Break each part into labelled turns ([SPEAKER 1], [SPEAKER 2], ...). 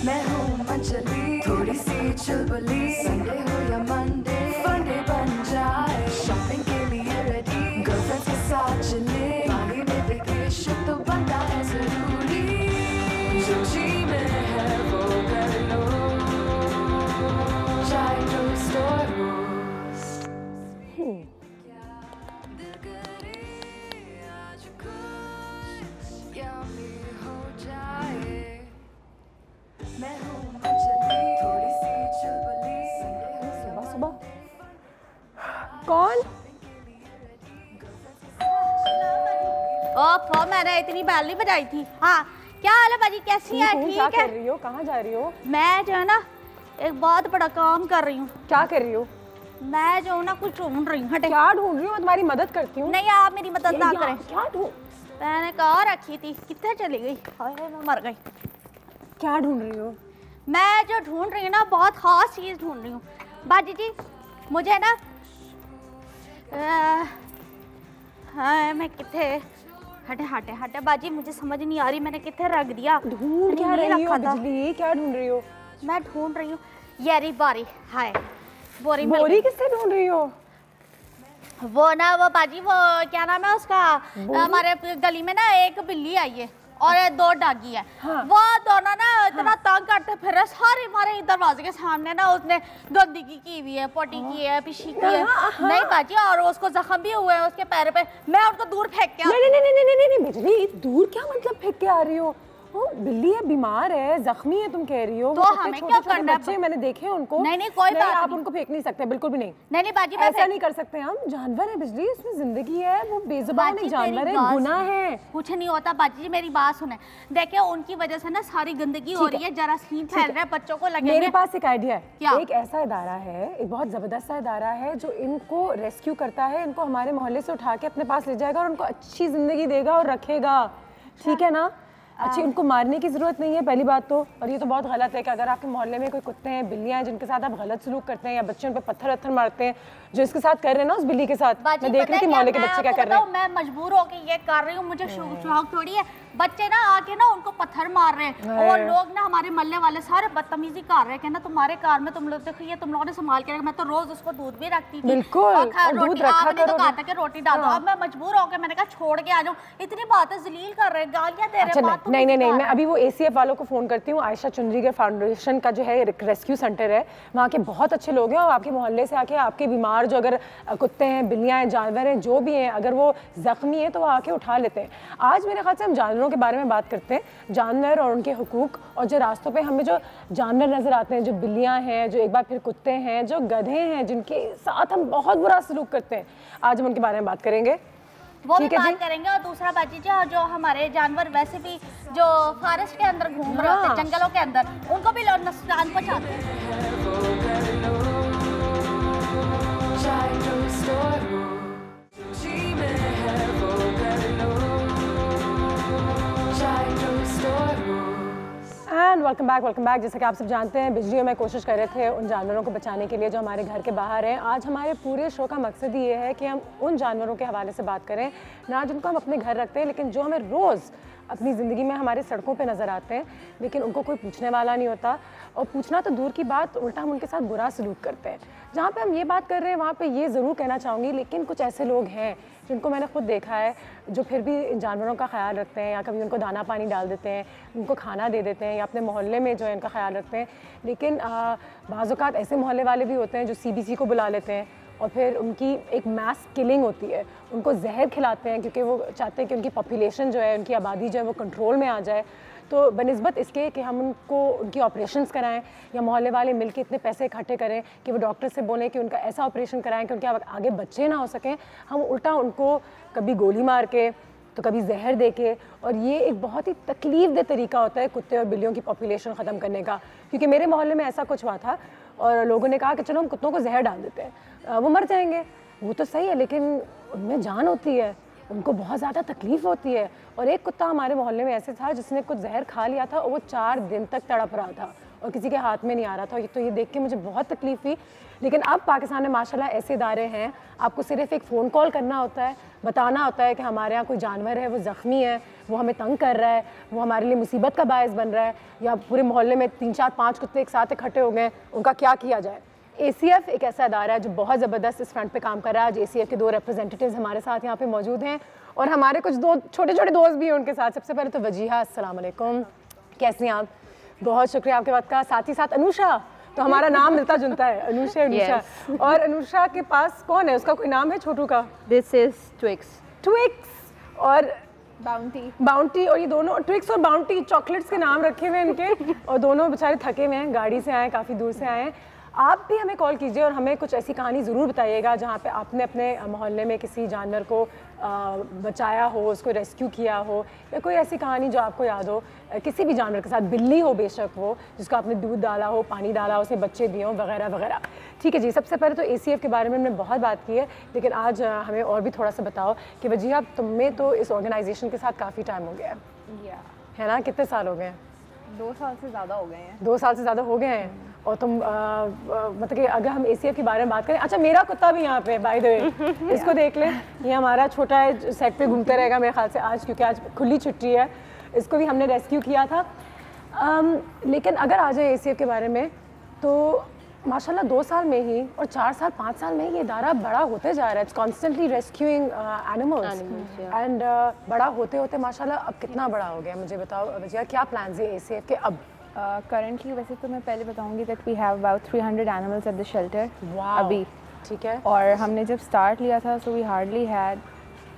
[SPEAKER 1] मैं हूँ मंचली, थोड़ी सी चुलबुली, संडे हो या मंडे, फंडे बन जाए, शॉपिंग के लिए रेडी, गर्लफ्रेंड्स के साथ चले, पानी में वेकेशन तो बनता है जरूरी, जो जी में है वो कर लो, चाहे टोस्ट और रोस्ट। दिल करे आज कुछ यम्मी हो जाए, मैं हूँ मंचली, थोड़ी सी चुलबुली, संडे हो या
[SPEAKER 2] सुबह सुबह कौन?
[SPEAKER 3] ओह, मैंने इतनी बैल नहीं बजाई थी। हाँ, क्या हाल है बाजी, कैसी है? ठीक
[SPEAKER 2] क्या
[SPEAKER 3] है।
[SPEAKER 2] कर रही हो? कहाँ जा रही हो?
[SPEAKER 3] मैं जो है ना एक बहुत बड़ा काम कर रही हूँ।
[SPEAKER 2] क्या कर रही हो?
[SPEAKER 3] मैं जो ना कुछ ढूंढ रही हूँ। हटे।
[SPEAKER 2] क्या ढूंढ रही हो? मैं तुम्हारी मदद करती हूँ।
[SPEAKER 3] नहीं, आप मेरी मदद ना करें।
[SPEAKER 2] क्या ढूंढ?
[SPEAKER 3] मैंने कहाँ रखी थी, कितने चली गई? हाय मैं मर गई।
[SPEAKER 2] क्या ढूंढ रही हो?
[SPEAKER 3] मैं जो ढूंढ रही हूँ ना, बहुत खास चीज़ ढूंढ रही हूँ बाजी जी। मुझे ना हाँ, मैं कितने हटे हटे हटे बाजी, मुझे समझ नहीं आ रही मैंने कितने रख दिया।
[SPEAKER 2] ढूंढ क्या रही हो बिजली? क्या ढूंढ रही हो?
[SPEAKER 3] मैं ढूंढ रही हूँ येरी बारी। हाय बोरी
[SPEAKER 2] बोरी किससे ढूंढ रही हो?
[SPEAKER 3] वो ना वो बाजी, वो क्या नाम है उसका, हमारे गली में ना एक बिल्ली आई है और 2 डागी है।
[SPEAKER 2] हाँ।
[SPEAKER 3] वो दोनों ना इतना तंग करते फिर रहे, सारे हमारे दरवाजे के सामने ना उसने गंदगी की हुई है, पोटी की है, पिशी की है। नहीं बाजी, और उसको जख्म भी हुए हैं उसके पैर पे। मैं उनको दूर फेंक के
[SPEAKER 2] नहीं नहीं नहीं नहीं नहीं नहीं बिजली, दूर क्या मतलब फेंक के आ रही हो? ओ, बिल्ली है, बीमार है, जख्मी है, तुम कह रही हो।
[SPEAKER 3] तो हमें क्या करना है?
[SPEAKER 2] बच्चे मैंने देखे हैं उनको।
[SPEAKER 3] नहीं नहीं कोई बात
[SPEAKER 2] आप
[SPEAKER 3] नहीं।
[SPEAKER 2] उनको फेंक नहीं सकते, बिल्कुल भी नहीं।
[SPEAKER 3] नहीं नहीं बाजी,
[SPEAKER 2] ऐसा नहीं कर सकते हम। जानवर है बिजली, इसमें जिंदगी है, वो बेजुबान एक जानवर है, गुनाह है।
[SPEAKER 3] कुछ नहीं होता बाजी जी, मेरी बात सुने। देखिए उनकी वजह से ना सारी गंदगी हो रही है, जरासीम फैल रहे हैं, बच्चों को लगेंगे।
[SPEAKER 2] मेरे पास एक आइडिया है।
[SPEAKER 3] क्या?
[SPEAKER 2] एक ऐसा इदारा है, एक बहुत जबरदस्त सा इदारा है जो इनको रेस्क्यू करता है, इनको हमारे मोहल्ले से उठा के अपने पास ले जाएगा और उनको अच्छी जिंदगी देगा और रखेगा। ठीक है ना? अच्छी, उनको मारने की जरूरत नहीं है पहली बात तो। और ये तो बहुत गलत है कि अगर आपके मोहल्ले में कोई कुत्ते हैं, बिल्लियां हैं जिनके साथ आप गलत सलूक करते हैं या बच्चे उन पर पत्थर वत्थर मारते हैं, जो इसके साथ कर रहे हैं ना उस बिल्ली के साथ। मैं देख रही थी मोहल्ले के बच्चे क्या कर रहे हैं।
[SPEAKER 3] मैं मजबूर होकर ये कर रही हूँ, मुझे शौक थोड़ी है। बच्चे ना आके ना उनको पत्थर मार रहे हैं और लोग ना हमारे मोहल्ले वाले सारे बदतमीजी कर रहे हैं, कहना तुम्हारे कार में तुम लोग देखो ये तुम लोगों ने संभाल के रखा। मैं तो रोज उसको दूध भी रखती थी।
[SPEAKER 2] बिल्कुल,
[SPEAKER 3] और आपने तो कहा था कि रोटी डाल दो। अब मैं मजबूर होकर मैंने कहा छोड़ के आ जाऊँ। इतनी बातें जलील कर रहे हैं, गालियां दे रहे हैं।
[SPEAKER 2] नहीं नहीं नहीं, मैं अभी वो ACF वालों को फ़ोन करती हूँ। आयशा चुंदरीगर फाउंडेशन का जो है रेस्क्यू सेंटर है, वहाँ के बहुत अच्छे लोग हैं और आपके मोहल्ले से आके आपके बीमार जो अगर कुत्ते हैं, बिल्लियाँ हैं, जानवर हैं, जो भी हैं, अगर वो ज़ख्मी हैं तो वो आके उठा लेते हैं। आज मेरे ख्याल से हम जानवरों के बारे में बात करते हैं, जानवर और उनके हुकूक। और जो रास्तों पे हमें जो जानवर नज़र आते हैं, जो बिल्लियाँ हैं, जो एक बार फिर कुत्ते हैं, जो गधे हैं जिनके साथ हम बहुत बुरा सलूक करते हैं, आज हम उनके बारे में बात करेंगे।
[SPEAKER 3] वो भी बात करेंगे। और दूसरा बाजी जी, जो हमारे जानवर वैसे भी जो फॉरेस्ट के अंदर घूम रहे होते हैं, जंगलों के अंदर, उनको भी लोग नुकसान पहुंचाते हैं।
[SPEAKER 2] And welcome back. जैसा कि आप सब जानते हैं, बिजली और मैं कोशिश कर रहे थे उन जानवरों को बचाने के लिए जो हमारे घर के बाहर हैं। आज हमारे पूरे शो का मकसद ये है कि हम उन जानवरों के हवाले से बात करें, ना जिनको हम अपने घर रखते हैं लेकिन जो हमें रोज़ अपनी ज़िंदगी में हमारे सड़कों पे नज़र आते हैं, लेकिन उनको कोई पूछने वाला नहीं होता। और पूछना तो दूर की बात, उल्टा हम उनके साथ बुरा सलूक करते हैं। जहाँ पे हम ये बात कर रहे हैं वहाँ पे ये ज़रूर कहना चाहूँगी, लेकिन कुछ ऐसे लोग हैं जिनको मैंने खुद देखा है जो फिर भी इन जानवरों का ख्याल रखते हैं, या कभी उनको दाना पानी डाल देते हैं, उनको खाना दे देते हैं, या अपने मोहल्ले में जो है इनका ख्याल रखते हैं। लेकिन बाज़ औक़ात ऐसे मोहल्ले वाले भी होते हैं जो CBC को बुला लेते हैं और फिर उनकी एक मास किलिंग होती है, उनको जहर खिलाते हैं क्योंकि वो चाहते हैं कि उनकी पॉपुलेशन जो है, उनकी आबादी जो है वो कंट्रोल में आ जाए। तो बनिस्बत इसके कि हम उनको उनकी ऑपरेशंस कराएं या मोहल्ले वाले मिलके इतने पैसे इकट्ठे करें कि वो डॉक्टर से बोलें कि उनका ऐसा ऑपरेशन कराएं कि उनके आगे बच्चे ना हो सकें, हम उल्टा उनको कभी गोली मार के तो कभी जहर दे के। और ये एक बहुत ही तकलीफ़देह तरीका होता है कुत्ते और बिल्लियों की पॉपुलेशन ख़त्म करने का। क्योंकि मेरे मोहल्ले में ऐसा कुछ हुआ था और लोगों ने कहा कि चलो हम कुत्तों को जहर डाल देते हैं, वो मर जाएंगे। वो तो सही है लेकिन उनमें जान होती है, उनको बहुत ज़्यादा तकलीफ़ होती है। और एक कुत्ता हमारे मोहल्ले में ऐसे था जिसने कुछ जहर खा लिया था और वो 4 दिन तक तड़प रहा था और किसी के हाथ में नहीं आ रहा था। तो ये देख के मुझे बहुत तकलीफ हुई। लेकिन अब पाकिस्तान में माशाल्लाह ऐसे इदारे हैं, आपको सिर्फ एक फ़ोन कॉल करना होता है, बताना होता है कि हमारे यहाँ कोई जानवर है, वो ज़ख्मी है, वो हमें तंग कर रहा है, वो हमारे लिए मुसीबत का बायस बन रहा है, या पूरे मोहल्ले में 3 4 5 कुत्ते एक साथ इकट्ठे हो गए, उनका क्या किया जाए। ACF एक ऐसा अदारा है जो बहुत ज़बरदस्त इस फ्रंट पे काम कर रहा है। आज ACF के 2 रिप्रेजेंटेटिव्स हमारे साथ यहाँ पे मौजूद हैं और हमारे कुछ 2 छोटे छोटे दोस्त भी हैं उनके साथ। सबसे पहले तो वजीहा, अस्सलाम वालेकुम, कैसी हैं आप? बहुत शुक्रिया आपके वक्त का। साथ ही साथ अनुषा, तो हमारा नाम मिलता जुलता है, अनुषा। और अनुषा के पास कौन है, उसका कोई नाम है छोटू का?
[SPEAKER 4] दिस इज ट्विक्स
[SPEAKER 2] और
[SPEAKER 4] बाउंटी।
[SPEAKER 2] और ये दोनों ट्विक्स और बाउंटी चॉकलेट्स के नाम रखे हुए हैं इनके, और दोनों बेचारे थके हुए हैं, गाड़ी से आए, काफ़ी दूर से आए हैं। आप भी हमें कॉल कीजिए और हमें कुछ ऐसी कहानी ज़रूर बताइएगा जहाँ पे आपने अपने मोहल्ले में किसी जानवर को बचाया हो, उसको रेस्क्यू किया हो, या कोई ऐसी कहानी जो आपको याद हो किसी भी जानवर के साथ, बिल्ली हो बेशक वो, जिसको आपने दूध डाला हो, पानी डाला हो, उसने बच्चे दिए हों, वगैरह वगैरह। ठीक है जी, सबसे पहले तो ACF के बारे में हमने बहुत बात की है, लेकिन आज हमें और भी थोड़ा सा बताओ कि वजीहा, तुम्हें तो इस ऑर्गेनाइजेशन के साथ काफ़ी टाइम हो गया है ना? कितने साल हो गए हैं?
[SPEAKER 4] 2 साल से ज़्यादा हो गए हैं।
[SPEAKER 2] 2 साल से ज़्यादा हो गए हैं। और तुम मतलब कि अगर हम ACF के बारे में बात करें, अच्छा मेरा कुत्ता भी यहाँ पे बाय द वे, इसको देख लें, ये हमारा छोटा है, सेट पे घूमते रहेगा मेरे ख्याल से आज, क्योंकि आज खुली छुट्टी है। इसको भी हमने रेस्क्यू किया था। लेकिन अगर आ जाए ACF के बारे में, तो माशाल्लाह 2 साल में ही और 4 साल 5 साल में ही ये इदारा बड़ा होते जा रहा है। It's constantly rescuing animals and बड़ा होते होते माशाल्लाह अब कितना बड़ा हो गया, मुझे बताओ वजीहा, क्या प्लान्स है ACF के अब?
[SPEAKER 4] करंटली वैसे तो मैं पहले बताऊंगी that we have about 300 animals at the shelter अभी।
[SPEAKER 2] ठीक है।
[SPEAKER 4] और हमने जब स्टार्ट लिया था so we hardly had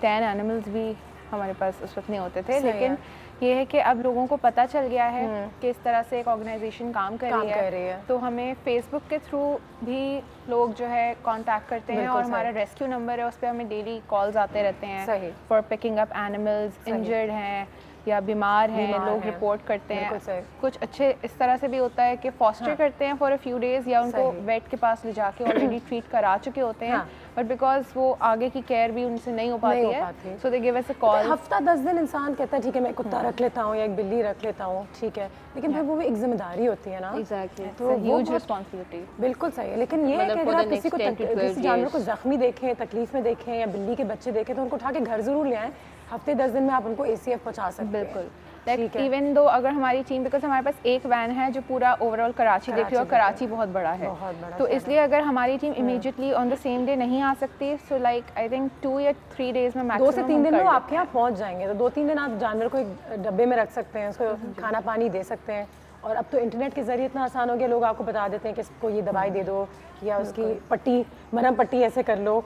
[SPEAKER 4] 10 animals भी हमारे पास उस वक्त नहीं होते थे। लेकिन ये है कि अब लोगों को पता चल गया है कि इस तरह से एक ऑर्गेनाइजेशन काम कर रही है, तो हमें फेसबुक के थ्रू भी लोग जो है कांटेक्ट करते हैं, और हमारा रेस्क्यू नंबर है, उस पर हमें डेली कॉल्स आते रहते हैं for picking up animals, injured हैं या बीमार हैं, लोग रिपोर्ट करते हैं। कुछ अच्छे इस तरह से भी होता है कि फॉस्टर करते हैं फॉर अ फ्यू डेज, या उनको वेट के पास ले जाके ऑलरेडी ट्रीट करा चुके होते हैं, बट बिकॉज वो आगे की केयर भी उनसे नहीं हो पाती है, सो they give us a call.
[SPEAKER 2] हफ्ता 10 दिन इंसान कहता है ठीक है मैं कुत्ता रख लेता हूँ या एक बिल्ली रख लेता हूँ, ठीक है, लेकिन फिर वो भी एक जिम्मेदारी होती है ना।
[SPEAKER 4] एग्जैक्टली,
[SPEAKER 2] तो
[SPEAKER 4] ह्यूज रिस्पांसिबिलिटी।
[SPEAKER 2] बिल्कुल सही है, लेकिन ये है कि अगर आप किसी जानवर को जख्मी देखें, तकलीफ में देखें, या बिल्ली के बच्चे देखें, तो उनको उठा के घर जरूर ले आएं। हफ्ते 10 दिन में आप उनको ACF पहुँचा सकते हैं।
[SPEAKER 4] बिल्कुल, लाइक इवन दो अगर हमारी टीम, बिकॉज हमारे पास एक वैन है जो पूरा ओवरऑल कराची देख रही है, और कराची बहुत बड़ा है, तो इसलिए अगर हमारी team immediately on the same day नहीं आ सकती, सो लाइक आई थिंक 2 या 3 डेज में मैक्सिमम
[SPEAKER 2] 2 से 3 दिन में आपके यहाँ पहुँच जाएंगे। तो 2-3 दिन आप जानवर को एक डब्बे में रख सकते हैं, उसको खाना पानी दे सकते हैं। और अब तो इंटरनेट के जरिए इतना आसान हो गया, लोग आपको बता देते हैं कि इसको ये दवाई दे दो, या उसकी पट्टी, मरहम पट्टी ऐसे कर लो।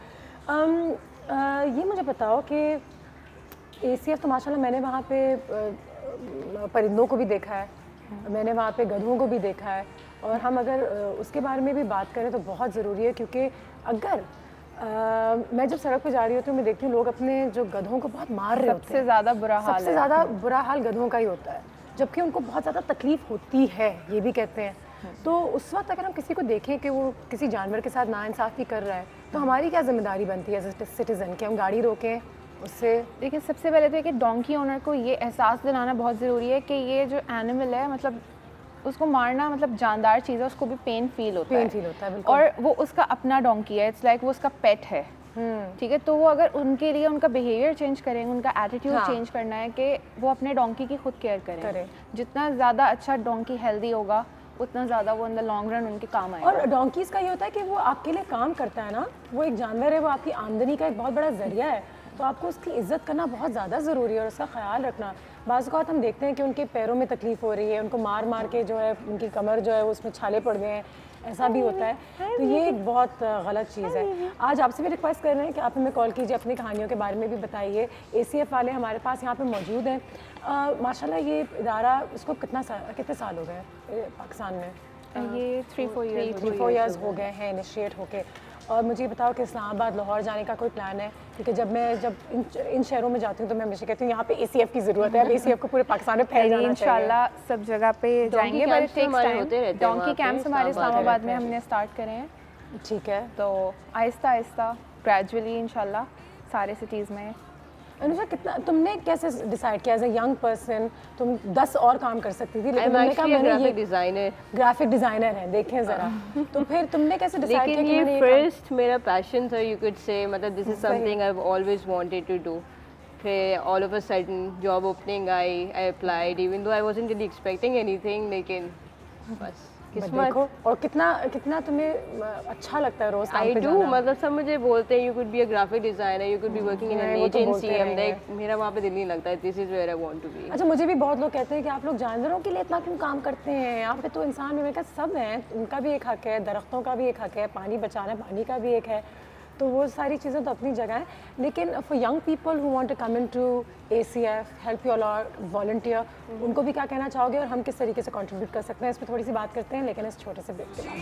[SPEAKER 2] ये मुझे बताओ कि ACF तो माशाल्लाह मैंने वहाँ पे परिंदों को भी देखा है, मैंने वहाँ पे गधों को भी देखा है, और हम अगर उसके बारे में भी बात करें तो बहुत ज़रूरी है, क्योंकि अगर मैं जब सड़क पे जा रही होती हूँ, मैं देखती हूँ लोग अपने जो गधों को बहुत मार रहे होते हैं।
[SPEAKER 4] सबसे ज़्यादा बुरा हाल,
[SPEAKER 2] सबसे ज़्यादा बुरा हाल गधों का ही होता है, जबकि उनको बहुत ज़्यादा तकलीफ होती है, ये भी कहते हैं। तो उस वक्त अगर हम किसी को देखें कि वो किसी जानवर के साथ नाइंसाफ़ी कर रहा है, तो हमारी क्या जिम्मेदारी बनती है एज ए सिटीज़न कि हम गाड़ी रोकें उससे?
[SPEAKER 4] देखिए, सबसे पहले तो है कि डोंकी ओनर को ये एहसास दिलाना बहुत ज़रूरी है कि ये जो एनिमल है, मतलब उसको मारना मतलब जानदार चीज़ है, उसको भी पेन फील होता है, और वो उसका अपना डोंकी है, इट्स लाइक वो उसका पेट है, ठीक है। तो वो अगर उनके लिए उनका बिहेवियर चेंज करेंगे, उनका एटीट्यूड चेंज करना है कि वो अपने डोंकी की खुद केयर करें। जितना ज़्यादा अच्छा डोंकी हेल्दी होगा, उतना ज़्यादा वो इन द लॉन्ग रन उनके काम आएगा।
[SPEAKER 2] और डोंकीज़ का ये होता है कि वो आपके लिए काम करता है ना, वो एक जानवर है, वो आपकी आमदनी का एक बहुत बड़ा जरिया है, तो आपको उसकी इज्जत करना बहुत ज़्यादा ज़रूरी है और उसका ख्याल रखना। बाज़ औक़ात हम देखते हैं कि उनके पैरों में तकलीफ़ हो रही है, उनको मार मार के जो है उनकी कमर जो है वो उसमें छाले पड़ गए हैं, ऐसा भी होता है, तो ये एक बहुत गलत चीज़ है। आज आपसे भी रिक्वेस्ट कर रहे हैं कि आप हमें कॉल कीजिए, अपनी कहानियों के बारे में भी बताइए। ACF वाले हमारे पास यहाँ पे मौजूद हैं। माशाल्लाह ये इदारा, इसको कितने साल हो गए पाकिस्तान में?
[SPEAKER 4] ये
[SPEAKER 2] 3-4 ईयर्स हो गए हैं इनिशिएट होके। और मुझे बताओ कि इस्लामाबाद, लाहौर जाने का कोई प्लान है? क्योंकि जब इन शहरों में जाती हूँ तो मैं हमेशा कहती हूँ यहाँ पे ACF की ज़रूरत है, अब ACF को पूरे पाकिस्तान में फैल जाना चाहिए।
[SPEAKER 4] इंशाल्लाह सब जगह पे जाएंगे, but it takes time. Donkey camps हमारे इस्लामाबाद में हमने स्टार्ट करे हैं,
[SPEAKER 2] ठीक है,
[SPEAKER 4] तो आहिस्ता आहिस्ता ग्रेजुअली इंशाल्लाह सारे सिटीज़ में
[SPEAKER 2] अनुषा कितना तुमने कैसे डिसाइड किया एज अ यंग पर्सन तुम 10 और काम कर सकती थी लेकिन तुमने कहा मैंने ये ग्राफिक डिजाइनर है देखें जरा तो फिर तुमने कैसे डिसाइड किया कि मैंने
[SPEAKER 5] फर्स्ट मेरा पैशन था यू कुड से मतलब this is something I have always wanted to do फिर all of a sudden job opening I applied even though I wasn't really expecting anything लेकिन बस
[SPEAKER 2] किस्मत और कितना तुम्हें अच्छा लगता है रोज
[SPEAKER 5] आई डू मतलब सब मुझे बोलते हैं you could be a graphic designer you could be working in an agency I am like मेरा वहाँ पे दिल नहीं लगता this is where I want to be.
[SPEAKER 2] अच्छा मुझे भी बहुत लोग कहते हैं कि आप लोग जानवरों के लिए इतना क्यों काम करते हैं आप पे तो इंसान में का सब हैं उनका भी एक हक है दरख्तों का भी एक हक है पानी बचाना पानी का भी एक है तो वो सारी चीज़ें तो अपनी जगह हैं लेकिन for young people who want to come into ACF help your lot volunteer उनको भी क्या कहना चाहोगे और हम किस तरीके से कंट्रीब्यूट कर सकते हैं इस पर थोड़ी सी बात करते हैं लेकिन इस छोटे से ब्रेक के बाद।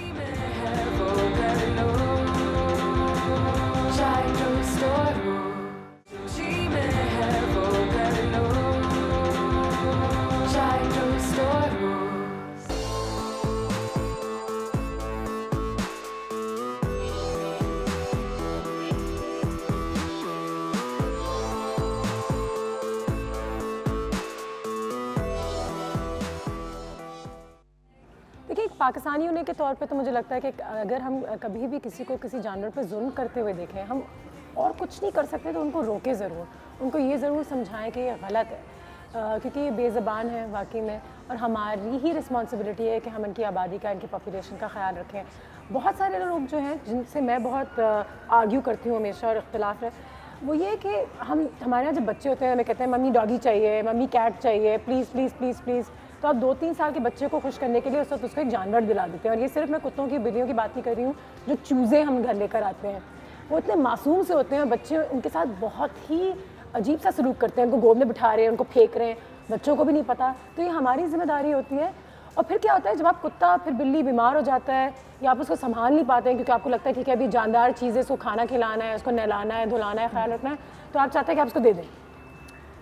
[SPEAKER 2] पाकिस्तानी होने के तौर पे तो मुझे लगता है कि अगर हम कभी भी किसी को किसी जानवर पे जुल्म करते हुए देखें हम और कुछ नहीं कर सकते तो उनको रोके ज़रूर उनको ये ज़रूर समझाएं कि ये गलत है क्योंकि ये बेज़बान है वाकई में और हमारी ही रिस्पॉन्सिबिलिटी है कि हम इनकी आबादी का इनकी पॉपुलेशन का ख्याल रखें। बहुत सारे लोग जो हैं जिनसे मैं बहुत आर्ग्यू करती हूँ हमेशा और इख्तिलाफ है वो ये कि हमारे यहाँ जब बच्चे होते हैं हमें कहते हैं मम्मी डॉगी चाहिए मम्मी कैट चाहिए प्लीज़ प्लीज़ प्लीज़ प्लीज़ तो आप 2-3 साल के बच्चे को खुश करने के लिए उस वक्त उसको एक जानवर दिला देते हैं और ये सिर्फ मैं कुत्तों की बिल्लियों की बात नहीं कर रही हूँ जो चूज़े हम घर लेकर आते हैं वो इतने मासूम से होते हैं बच्चे उनके साथ बहुत ही अजीब सा सलूक करते हैं उनको गोद में बिठा रहे हैं उनको फेंक रहे हैं बच्चों को भी नहीं पता तो ये हमारी जिम्मेदारी होती है। और फिर क्या होता है जब आप कुत्ता फिर बिल्ली बीमार हो जाता है या आप उसको संभाल नहीं पाते हैं क्योंकि आपको लगता है कि अभी जानदार चीज़ें उसको खाना खिलाना है उसको नहलाना है धुलाना है ख्याल रखना है तो आप चाहते हैं कि आप उसको दे दें।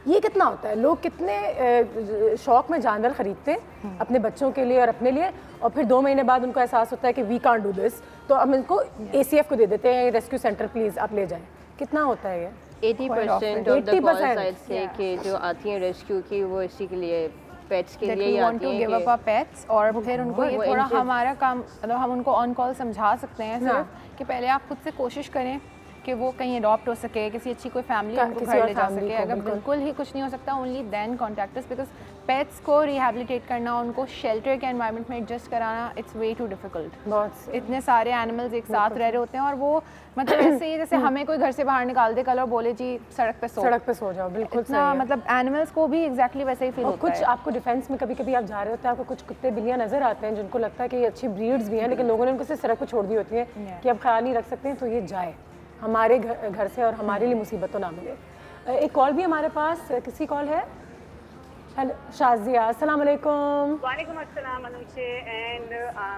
[SPEAKER 2] ये कितना होता है लोग कितने शौक में जानवर खरीदते हैं अपने बच्चों के लिए और अपने लिए और फिर 2 महीने बाद उनको एहसास होता है कि वी कांट डू दिस तो हम इनको ACF को दे देते हैं रेस्क्यू सेंटर प्लीज़ आप ले जाएं। कितना होता है ये
[SPEAKER 5] 80% ऑफ द कॉल्स साइड से कि जो आती हैं रेस्क्यू की वो इसी के लिए पेट्स के लिए आती हैं गिव अप पेट्स
[SPEAKER 4] और फिर उनको ये थोड़ा हमारा काम मतलब हम उनको ऑन कॉल समझा सकते हैं सिर्फ कि पहले आप खुद से कोशिश करें कि वो कहीं अडॉप्ट हो सके किसी अच्छी कोई फैमिली उनको घर ले जा सके अगर बिल्कुल ही कुछ नहीं हो सकता only then contact us because pets को रिहैबिलिटेट करना उनको शेल्टर के एनवायरनमेंट में एडजस्ट कराना इट्स वे टू डिफिकल्ट बहुत इतने सारे एनिमल्स एक साथ रह रहे होते हैं और वो मतलब ऐसे ही जैसे हमें कोई घर से बाहर निकाल दे कल और बोले जी सड़क पे सो जाओ बिल्कुल सही मतलब एनिमल्स को भी एग्जैक्टली वैसे ही फील होता है। कुछ आपको डिफेंस में कभी कभी आप जा रहे होते हैं आपको कुछ कुत्ते बिल्लियाँ नजर आते हैं जिनको लगता है कि ये अच्छी ब्रीड्स भी हैं लेकिन लोगों ने उनको सिर्फ सड़क पर छोड़ दी होती है कि अब ख्याल नहीं रख सकते हैं तो ये जाए हमारे घर से और हमारे लिए मुसीबत तो ना मिले। एक कॉल भी हमारे पास किसी कॉल है हेलो शाजिया अस्सलाम वालेकुम।
[SPEAKER 6] वालेकुम अस्सलाम अनुषा एंड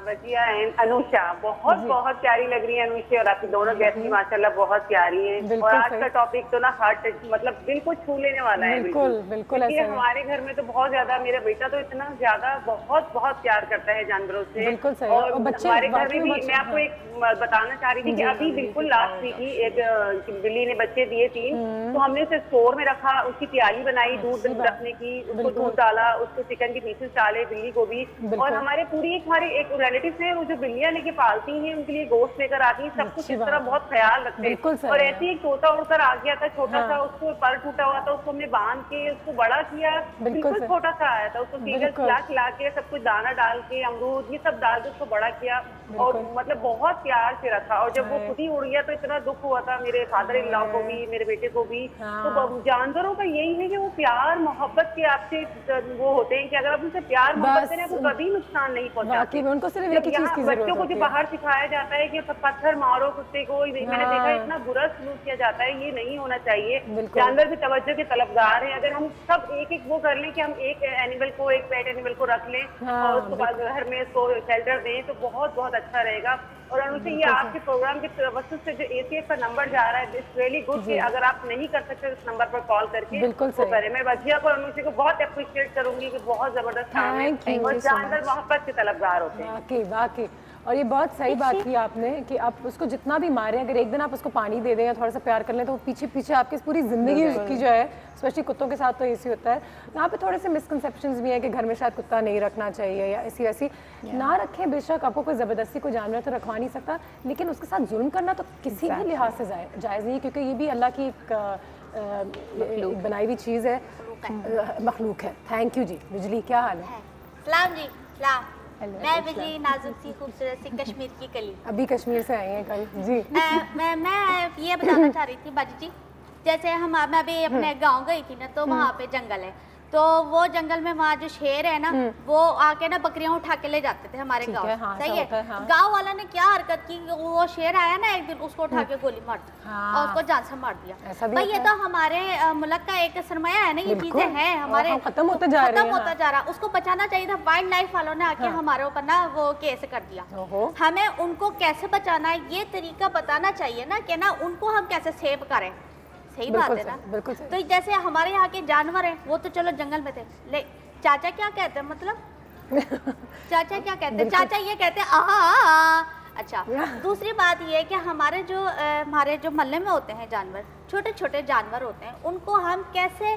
[SPEAKER 6] वजिया एंड अनुषा बहुत बहुत प्यारी लग रही है अनुषा और आपकी दोनों गेस्ट भी माशाल्लाह बहुत प्यारी हैं और आज का टॉपिक तो ना हार्ट टच मतलब दिल को छू लेने वाला है बिल्कुल बिल्कुल ऐसा है। हमारे घर में तो बहुत ज्यादा मेरा बेटा तो इतना ज्यादा बहुत बहुत प्यार करता है जानवरों से बिल्कुल सही और बच्चे हमारे घर में भी मैं आपको एक बताना चाह रही थी कि अभी बिल्कुल लास्ट वीक ही एक बिल्ली ने बच्चे दिए 3 तो हमने उसे स्टोर में रखा उसकी प्याली बनाई दूध रखने की दूध डाला उसको चिकन के पीसेस डाले बिल्ली को भी और हमारे पूरी हमारे एक रिलेटिव है वो जो बिल्लियां लेके पालती हैं उनके लिए गोश्त लेकर आती हैं सब कुछ इस तरह बहुत ख्याल रखते हैं और ऐसे ही एक तोता उड़कर आ गया था छोटा सा उसको पर टूटा हुआ था उसको हमने बांध के उसको बड़ा किया बिल्कुल छोटा सा आया था उसको सीधे खिला के सब कुछ दाना डाल के अमरूद ये सब डाल के उसको बड़ा किया और मतलब बहुत प्यार से रखा और जब वो खुद ही उड़ गया तो इतना दुख हुआ था मेरे फादर इन लॉ को भी मेरे बेटे को भी। तो जानवरों का यही है कि वो प्यार मोहब्बत के आपसे वो होते हैं कि अगर आप उनसे प्यार मोहब्बत करें आपको कभी नुकसान नहीं पहुंचाते। उनको सिर्फ एक चीज की बच्चों को जो बाहर सिखाया जाता है कि पत्थर मारो कुत्ते को मैंने देखा इतना बुरा सलूक किया जाता है ये नहीं होना चाहिए। जानवर भी तवज्जो के तलबगार हैं अगर हम सब एक वो कर लें कि हम एक एनिमल को एक पेट एनिमल को रख लें और उसको घर में उसको शेल्टर दें तो बहुत बहुत अच्छा रहेगा। और अनुषा ये आपके प्रोग्राम के तवज्जुह से जो ACF का नंबर जा रहा है इट्स रियली गुड कि अगर आप नहीं कर सकते उस नंबर पर कॉल करके वो करें। मैं वजिया को अनुषा को बहुत अप्रिशिएट करूंगी कि बहुत जबरदस्त काम है और जानवर मोहब्बत के तलबगार होते हैं। वाकई वाकई
[SPEAKER 2] और ये बहुत सही बात की आपने कि आप उसको जितना भी मारें, अगर एक दिन आप उसको पानी दे दें या थोड़ा सा प्यार कर लें तो वो पीछे पीछे आपकी पूरी ज़िंदगी उसकी जो है, स्पेशली कुत्तों के साथ तो ऐसी होता है। यहाँ पे थोड़े से मिसकंसेप्शंस भी हैं कि घर में शायद कुत्ता नहीं रखना चाहिए या ऐसी वैसी ना रखें। बेशक आपको कोई ज़बरदस्ती कोई जानवर तो रखवा नहीं सकता, लेकिन उसके साथ जुल्म करना तो किसी भी लिहाज से जायज़ नहीं है, क्योंकि ये भी अल्लाह की एक बनाई हुई चीज़ है, मखलूक है। थैंक यू जी। बिजली क्या हाल है?
[SPEAKER 3] सलाम जी, सलाम। मैं बिजली, नाजुक सी खूबसूरत सी कश्मीर की कली।
[SPEAKER 2] अभी कश्मीर से आई हैं कल जी।
[SPEAKER 3] मैं ये बताना चाह रही थी बाजी जी, जैसे मैं अभी अपने गांव गई थी ना, तो वहाँ पे जंगल है, तो वो जंगल में वहाँ जो शेर है ना, वो आके ना बकरियां उठा के ले जाते थे हमारे गांव।
[SPEAKER 2] हाँ,
[SPEAKER 3] सही है। हाँ। गांव वाला ने क्या हरकत की, वो शेर आया ना एक दिन, उसको उठा के गोली मार दी और उसको जान से मार दिया। भाई ये तो हमारे मुल्क का एक सरमाया है ना, ये चीजें हैं हमारे,
[SPEAKER 2] खत्म होता जा
[SPEAKER 3] रहा। उसको बचाना चाहिए था। वाइल्ड लाइफ वालों ने आके हमारे ऊपर ना वो केस कर दिया। हमें उनको कैसे बचाना है ये तरीका बताना चाहिए ना, कि ना उनको हम कैसे सेव करें। सही बात है ना, बिल्कुल। तो जैसे हमारे यहाँ के जानवर हैं, वो तो चलो जंगल में थे, ले चाचा क्या कहते हैं, मतलब चाचा क्या कहते हैं? चाचा ये कहते हैं आहा। अच्छा, दूसरी बात ये है कि हमारे जो मोहल्ले में होते हैं जानवर, छोटे छोटे जानवर होते हैं, उनको हम कैसे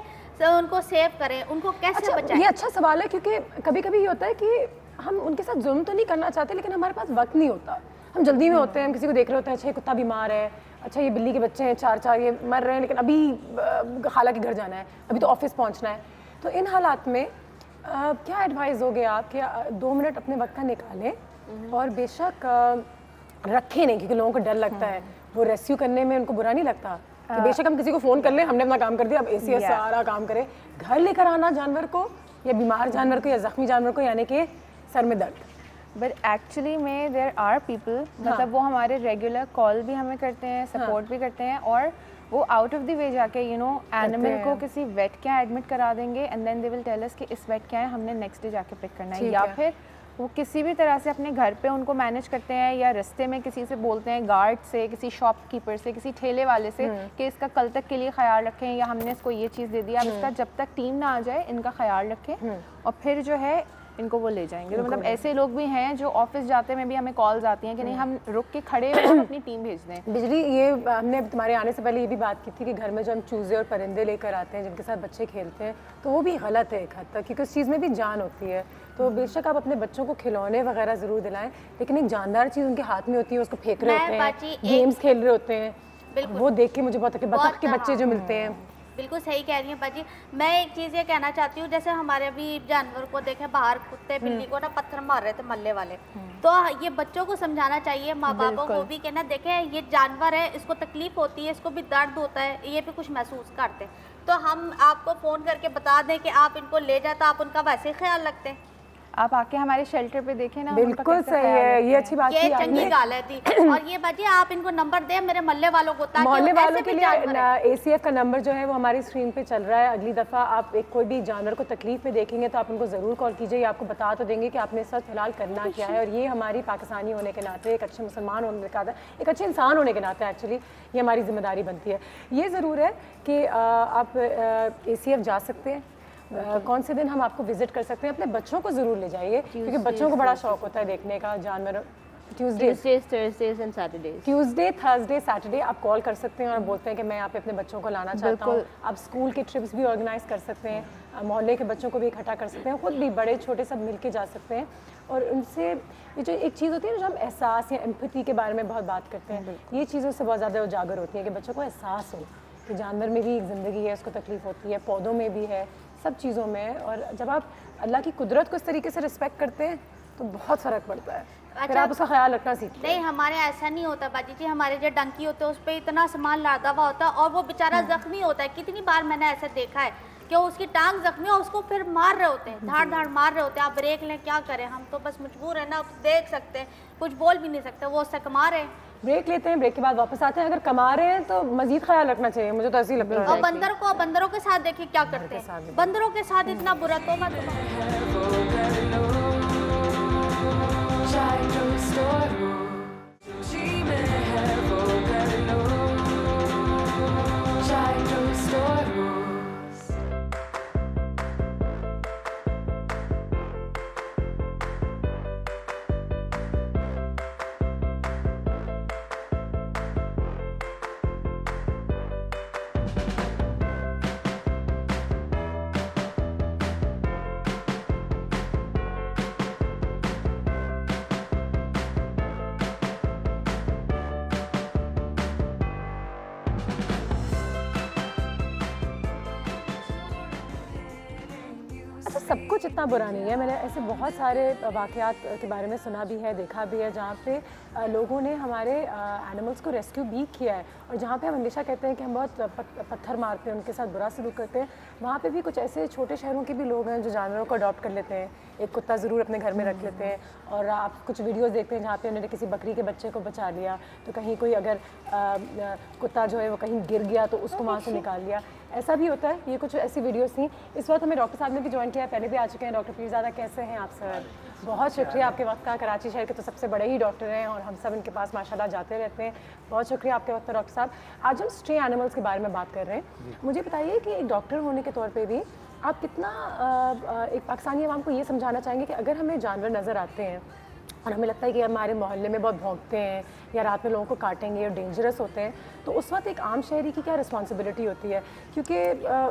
[SPEAKER 3] उनको सेव करें, उनको कैसे बचाएं?
[SPEAKER 2] ये अच्छा सवाल है, क्योंकि कभी कभी ये होता है कि हम उनके साथ जुल्म तो नहीं करना चाहते, लेकिन हमारे पास वक्त नहीं होता, हम जल्दी में होते हैं, हम किसी को देख रहे होते हैं, अच्छा ये कुत्ता बीमार है, अच्छा ये बिल्ली के बच्चे हैं चार ये मर रहे हैं, लेकिन अभी खाला के घर जाना है, अभी तो ऑफिस पहुंचना है। तो इन हालात में क्या एडवाइस दोगे आप कि 2 मिनट अपने वक्त का निकालें और बेशक रखें नहीं, क्योंकि लोगों को डर लगता है, वो रेस्क्यू करने में उनको बुरा नहीं लगता कि बेशक हम किसी को फ़ोन कर लें, हमने अपना काम कर दिया, अब ACS सारा काम करे, घर लेकर आना जानवर को या बीमार जानवर को या ज़ख्मी जानवर को, यानी कि सर में दर्द।
[SPEAKER 4] बट एक्चुअली में देयर आर पीपल, मतलब वो हमारे रेगुलर कॉल भी हमें करते हैं, सपोर्ट भी करते हैं, और वो आउट ऑफ द वे जाके एनिमल को किसी वेट के यहाँ एडमिट करा देंगे and then they will tell us कि इस वेट के यहाँ हमने नेक्स्ट डे जाके पिक करना है, या फिर वो किसी भी तरह से अपने घर पे उनको मैनेज करते हैं, या रास्ते में किसी से बोलते हैं, गार्ड से, किसी शॉपकीपर से, किसी ठेले वाले से कि इसका कल तक के लिए ख्याल रखें, या हमने इसको ये चीज़ दे दिया, अब इसका जब तक टीम ना आ जाए इनका ख्याल रखें, और फिर जो है इनको वो ले जाएंगे। तो मतलब ऐसे लोग भी हैं जो ऑफिस जाते में भी हमें कॉल्स आती हैं कि नहीं हम रुक के खड़े हुए अपनी टीम भेज दें।
[SPEAKER 2] बिजली, ये हमने तुम्हारे आने से पहले ये भी बात की थी कि घर में जो हम चूजे और परिंदे लेकर आते हैं जिनके साथ बच्चे खेलते हैं, तो वो भी गलत है एक हद तक, क्योंकि उस चीज़ में भी जान होती है। तो बेशक आप अपने बच्चों को खिलौने वगैरह ज़रूर दिलाएं, लेकिन एक जानदार चीज़ उनके हाथ में होती है, उसको फेंक रहे होते हैं, गेम्स खेल रहे होते हैं, वो देख के मुझे बहुत बतख के बच्चे जो मिलते हैं।
[SPEAKER 3] बिल्कुल सही कह रही हैं बाजी। मैं एक चीज़ ये कहना चाहती हूँ, जैसे हमारे अभी जानवर को देखे बाहर, कुत्ते बिल्ली को ना पत्थर मार रहे थे मोहल्ले वाले, तो ये बच्चों को समझाना चाहिए, माँ बापों को भी, कहना देखे ये जानवर है, इसको तकलीफ होती है, इसको भी दर्द होता है, ये भी कुछ महसूस करते हैं, तो हम आपको फ़ोन करके बता दें कि आप इनको ले जाए, तो आप उनका वैसे ही ख्याल रखते हैं।
[SPEAKER 4] आप आके हमारे शेल्टर पे देखें ना।
[SPEAKER 2] बिल्कुल सही है, ये अच्छी बात है,
[SPEAKER 3] ये चंगी गाल है थी। और ये बाजी आप इनको नंबर दें मेरे मोहल्ले वालों को, ताकि
[SPEAKER 2] मोहल्ले वालों के लिए ACF का नंबर जो है वो हमारी स्क्रीन पे चल रहा है। अगली दफ़ा आप कोई भी जानवर को तकलीफ में देखेंगे तो आप उनको ज़रूर कॉल कीजिए, आपको बता तो देंगे कि आपने इस वक्त फिलहाल करना क्या है। और ये हमारी पाकिस्तानी होने के नाते, एक अच्छे मुसलमान होने के नाते, एक अच्छे इंसान होने के नाते एक्चुअली ये हमारी जिम्मेदारी बनती है। ये ज़रूर है कि आप ACF जा सकते हैं, कौन से दिन हम आपको विजिट कर सकते हैं, अपने बच्चों को ज़रूर ले जाइए, क्योंकि बच्चों को बड़ा शौक होता है देखने का जानवर। ट्यूसडे, थर्सडे, सैटरडे आप कॉल कर सकते हैं और बोलते हैं कि मैं यहाँ पे अपने बच्चों को लाना चाहता हूँ। आप स्कूल के ट्रिप्स भी ऑर्गेनाइज कर सकते हैं, मोहल्ले के बच्चों को भी इकट्ठा कर सकते हैं, खुद भी बड़े छोटे सब मिल के जा सकते हैं। और उनसे ये जो एक चीज़ होती है ना, जो हम एहसास या एम्पैथी के बारे में बहुत बात करते हैं, ये चीज़ों से बहुत ज़्यादा उजागर होती है कि बच्चों को एहसास हो कि जानवर में भी एक ज़िंदगी है, उसको तकलीफ़ होती है, पौधों में भी है, सब चीज़ों में। और जब आप अल्लाह की कुदरत को इस तरीके से रिस्पेक्ट करते हैं तो बहुत फ़र्क पड़ता है।
[SPEAKER 3] अच्छा,
[SPEAKER 2] फिर आप उसका ख्याल रखना सीखते हैं।
[SPEAKER 3] नहीं, हमारे ऐसा नहीं होता बाजी जी, हमारे जो डंकी होते हैं उस पर इतना सामान लादा हुआ होता है और वो बेचारा जख्मी होता है। कितनी बार मैंने ऐसा देखा है कि उसकी टांग जख्मी है, उसको फिर मार रहे होते हैं, धाड़ धाड़ मार रहे होते हैं। आप ब्रेक लें, क्या करें, हम तो बस मजबूर है ना, देख सकते हैं, कुछ बोल भी नहीं सकते, वो उससे कमा रहे हैं।
[SPEAKER 2] ब्रेक लेते हैं, ब्रेक के बाद वापस आते हैं, अगर कमा रहे हैं तो मजीद ख्याल रखना चाहिए, मुझे तो ऐसे ही लगता है।
[SPEAKER 3] और बंदरों के साथ देखिए क्या करते हैं, बंदरों के साथ इतना बुरा तो
[SPEAKER 2] सब कुछ इतना बुरा नहीं है। मैंने ऐसे बहुत सारे वाक़यात के बारे में सुना भी है, देखा भी है, जहाँ पे लोगों ने हमारे एनिमल्स को रेस्क्यू भी किया है, और जहाँ पे हम हमेशा कहते हैं कि हम बहुत पत्थर मारते हैं, उनके साथ बुरा सलूक करते हैं, वहाँ पे भी कुछ ऐसे छोटे शहरों के भी लोग हैं जो जानवरों को अडॉप्ट कर लेते हैं। एक कुत्ता ज़रूर अपने घर में रख लेते हैं। और आप कुछ वीडियोस देखते हैं जहाँ पे उन्होंने किसी बकरी के बच्चे को बचा लिया, तो कहीं कोई अगर कुत्ता जो है वो कहीं गिर गया तो उसको वहाँ से निकाल लिया, ऐसा भी होता है। ये कुछ ऐसी वीडियोस थी। इस वक्त हमें डॉक्टर साहब ने भी ज्वाइन किया है, पहले भी आ चुके हैं। डॉक्टर पीरज़ादा, कैसे हैं आप सर? बहुत शुक्रिया आपके वक्त का। कराची शहर के तो सबसे बड़े ही डॉक्टर हैं और हम सब इनके पास माशाल्लाह जाते रहते हैं। बहुत शुक्रिया आपके वक्त का डॉक्टर साहब। आज हम स्ट्रे एनिमल्स के बारे में बात कर रहे हैं। मुझे बताइए कि एक डॉक्टर होने के तौर पे भी आप कितना एक पाकिस्तानी आवाम को ये समझाना चाहेंगे कि अगर हमें जानवर नज़र आते हैं और हमें लगता है कि हमारे मोहल्ले में बहुत भौंकते हैं या रात में लोगों को काटेंगे और डेंजरस होते हैं, तो उस वक्त एक आम शहरी की क्या रिस्पॉन्सिबिलिटी होती है? क्योंकि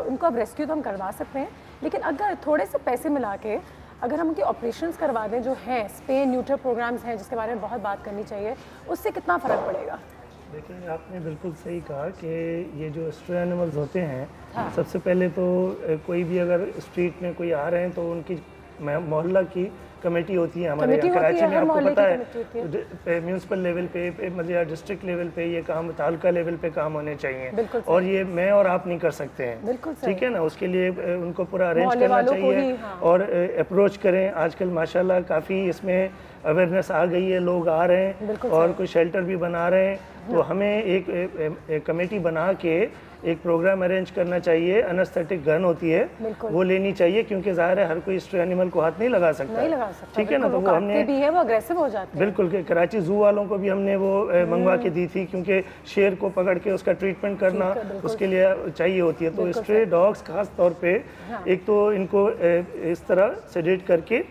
[SPEAKER 2] उनको अब रेस्क्यू तो हम करवा सकते हैं, लेकिन अगर थोड़े से पैसे मिला के अगर हम उनके ऑपरेशंस करवा दें, जो हैं स्पे न्यूटर प्रोग्राम्स हैं जिसके बारे में बहुत बात करनी चाहिए, उससे कितना फ़र्क पड़ेगा?
[SPEAKER 7] देखिए, आपने बिल्कुल सही कहा कि ये जो स्ट्रे एनिमल्स होते हैं, सबसे पहले तो कोई भी अगर स्ट्रीट में कोई आ रहे हैं तो उनकी मोहल्ला की कमेटी होती है हमारे यहाँ कराची में, आपको पता है म्यूनसिपल लेवल पे मतलब या डिस्ट्रिक्ट लेवल पे ये काम, तालुका लेवल पे काम होने चाहिए, और ये मैं और आप नहीं कर सकते हैं, ठीक है ना। उसके लिए उनको पूरा अरेंज करना चाहिए और अप्रोच करें। आजकल माशाल्लाह काफ़ी इसमें अवेयरनेस आ गई है, लोग आ रहे हैं और कुछ शेल्टर भी बना रहे हैं। तो हमें एक कमेटी बना के एक प्रोग्राम अरेंज करना चाहिए। एनेस्थेटिक गन होती है, वो लेनी चाहिए, क्योंकि ज़ाहिर है हर कोई स्ट्रे एनिमल को हाथ नहीं लगा सकता, ठीक है ना। तो वो हमने
[SPEAKER 2] भी है, वो अग्रेसिव हो जाते हैं।
[SPEAKER 7] बिल्कुल, कराची जू वालों को भी हमने वो मंगवा के दी थी, क्योंकि शेर को पकड़ के उसका ट्रीटमेंट करना उसके लिए चाहिए होती है। तो स्ट्रे डॉग्स खास तौर पे एक तो इनको इस तरह सेडेट करके